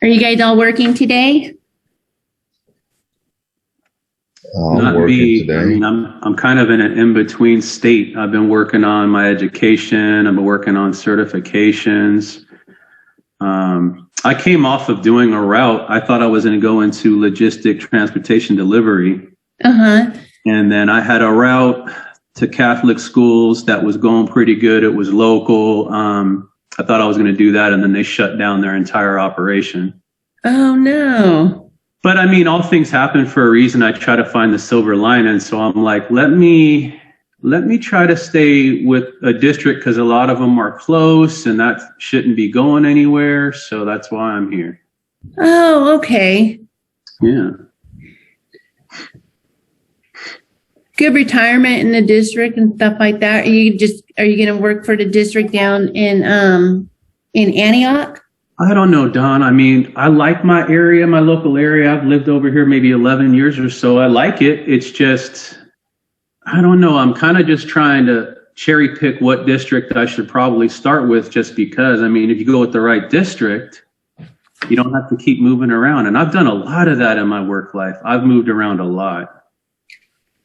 Are you guys all working today? Not me. I mean, I'm kind of in an in-between state. I've been working on my education. I've been working on certifications. I came off of doing a route. I thought I was going to go into logistic transportation delivery. Uh-huh. And then I had a route to Catholic schools that was going pretty good. It was local. I thought I was going to do that, and then they shut down their entire operation. Oh, no. But I mean, all things happen for a reason. I try to find the silver lining. So I'm like, let me try to stay with a district, because a lot of them are close and that shouldn't be going anywhere. So that's why I'm here. Oh, okay. Yeah. Good retirement in the district and stuff like that. Are you going to work for the district down in Antioch? I don't know, Don. I mean, I like my area, my local area. I've lived over here maybe 11 years or so. I like it. It's just, I don't know. I'm kind of just trying to cherry pick what district I should probably start with, just because, I mean, if you go with the right district, you don't have to keep moving around. And I've done a lot of that in my work life. I've moved around a lot.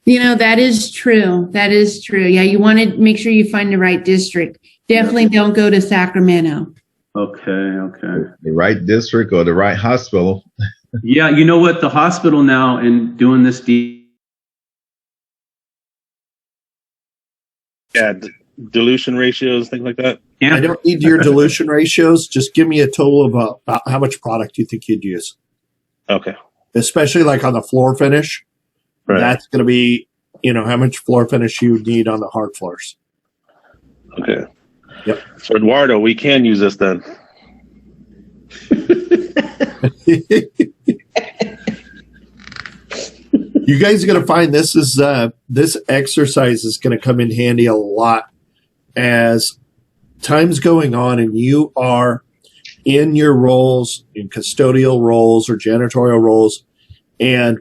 That is true. That is true. Yeah, you want to make sure you find the right district. Definitely don't go to Sacramento. Okay. The right district or the right hospital. Yeah, you know what? The hospital now, and doing this dilution ratios, things like that. Yeah. I don't need your dilution ratios. Just give me a total of about how much product you think you'd use. Okay. Especially like on the floor finish. Right. That's going to be, how much floor finish you would need on the hard floors. Okay. Yep. So Eduardo, we can use this then. You guys are going to find this exercise is going to come in handy a lot as time's going on and you are in your roles, in custodial roles or janitorial roles, and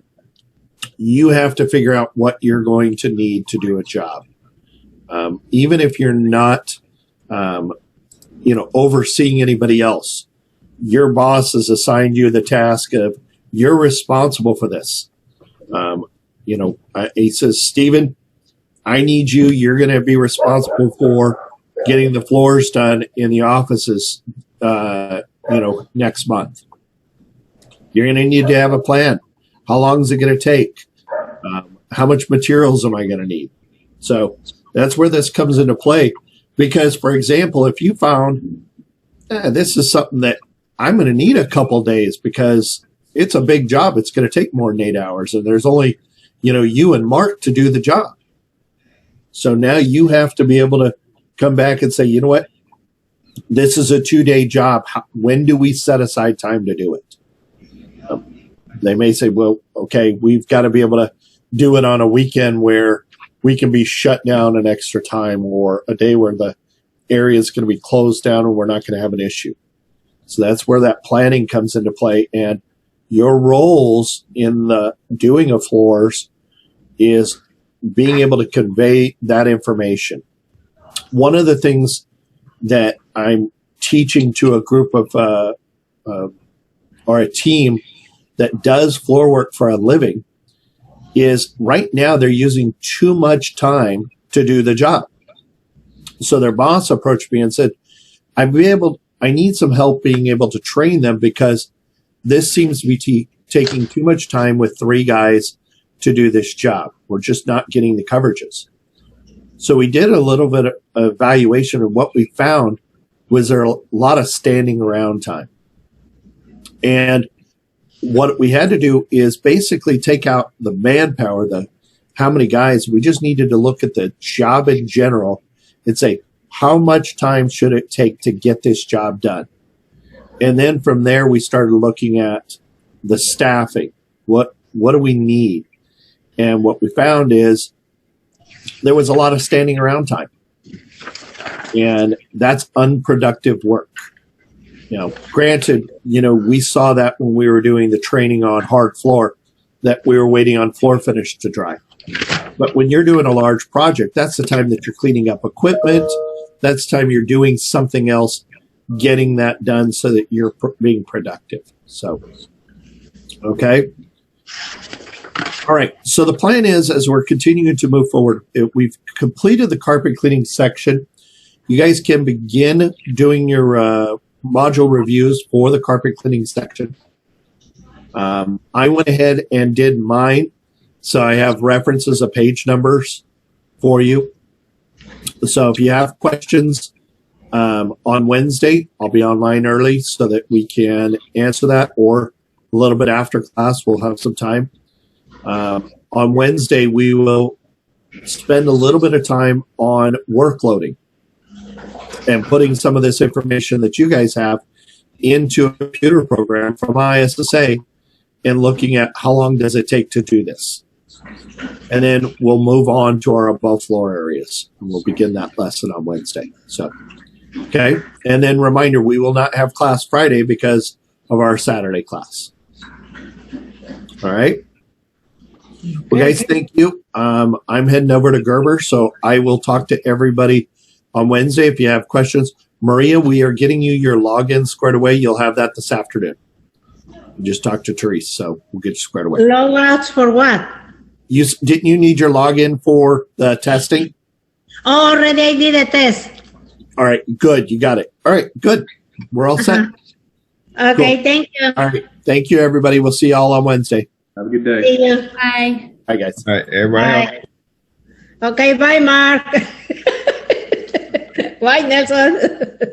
you have to figure out what you're going to need to do a job. Even if you're not, overseeing anybody else, your boss has assigned you the task of you're responsible for this. He says, Stephen, I need you. You're going to be responsible for getting the floors done in the offices, next month. You're going to need to have a plan. How long is it going to take? How much materials am I going to need? So that's where this comes into play. Because, for example, if you found this is something that I'm going to need a couple days because it's a big job. It's going to take more than 8 hours. And there's only, you and Mark to do the job. So now you have to be able to come back and say, you know what? This is a 2-day job. When do we set aside time to do it? They may say, well, okay, we've got to be able to do it on a weekend where we can be shut down an extra time, or a day where the area is going to be closed down and we're not going to have an issue. So that's where that planning comes into play. And your roles in the doing of floors is being able to convey that information. One of the things that I'm teaching to a group of or a team that does floor work for a living is right now they're using too much time to do the job. So their boss approached me and said, I need some help being able to train them because this seems to be taking too much time with 3 guys to do this job. We're just not getting the coverages. So we did a little bit of evaluation, and what we found was there a lot of standing around time. And what we had to do is basically take out the manpower, how many guys. We just needed to look at the job in general and say, how much time should it take to get this job done? And then from there, we started looking at the staffing. What do we need? And what we found is there was a lot of standing around time. And that's unproductive work. Granted, we saw that when we were doing the training on hard floor, that we were waiting on floor finish to dry. But when you're doing a large project, that's the time that you're cleaning up equipment. That's the time you're doing something else, getting that done so that you're being productive. So, okay. All right. So the plan is, as we're continuing to move forward, we've completed the carpet cleaning section. You guys can begin doing your module reviews for the carpet cleaning section. I went ahead and did mine, so I have references of page numbers for you. So if you have questions on Wednesday, I'll be online early so that we can answer that, or a little bit after class, we'll have some time. On Wednesday, we will spend a little bit of time on workloading and putting some of this information that you guys have into a computer program from ISSA and looking at how long does it take to do this. And then we'll move on to our above floor areas, and we'll begin that lesson on Wednesday. So, okay. And then reminder, we will not have class Friday because of our Saturday class. All right. Well, guys, thank you. I'm heading over to Gerber, so I will talk to everybody on Wednesday. If you have questions, Maria, we are getting you your login squared away. You'll have that this afternoon. Just talk to Therese, so we'll get you squared away. Logouts for what? Didn't you need your login for the testing? Oh, already I did a test. All right, good. You got it. All right, good. We're all set. Okay, Cool. thank you. All right, thank you, everybody. We'll see you all on Wednesday. Have a good day. See you. Bye. Bye, guys. All right, everybody else. Bye. Okay, bye, Mark. Bye, Nelson.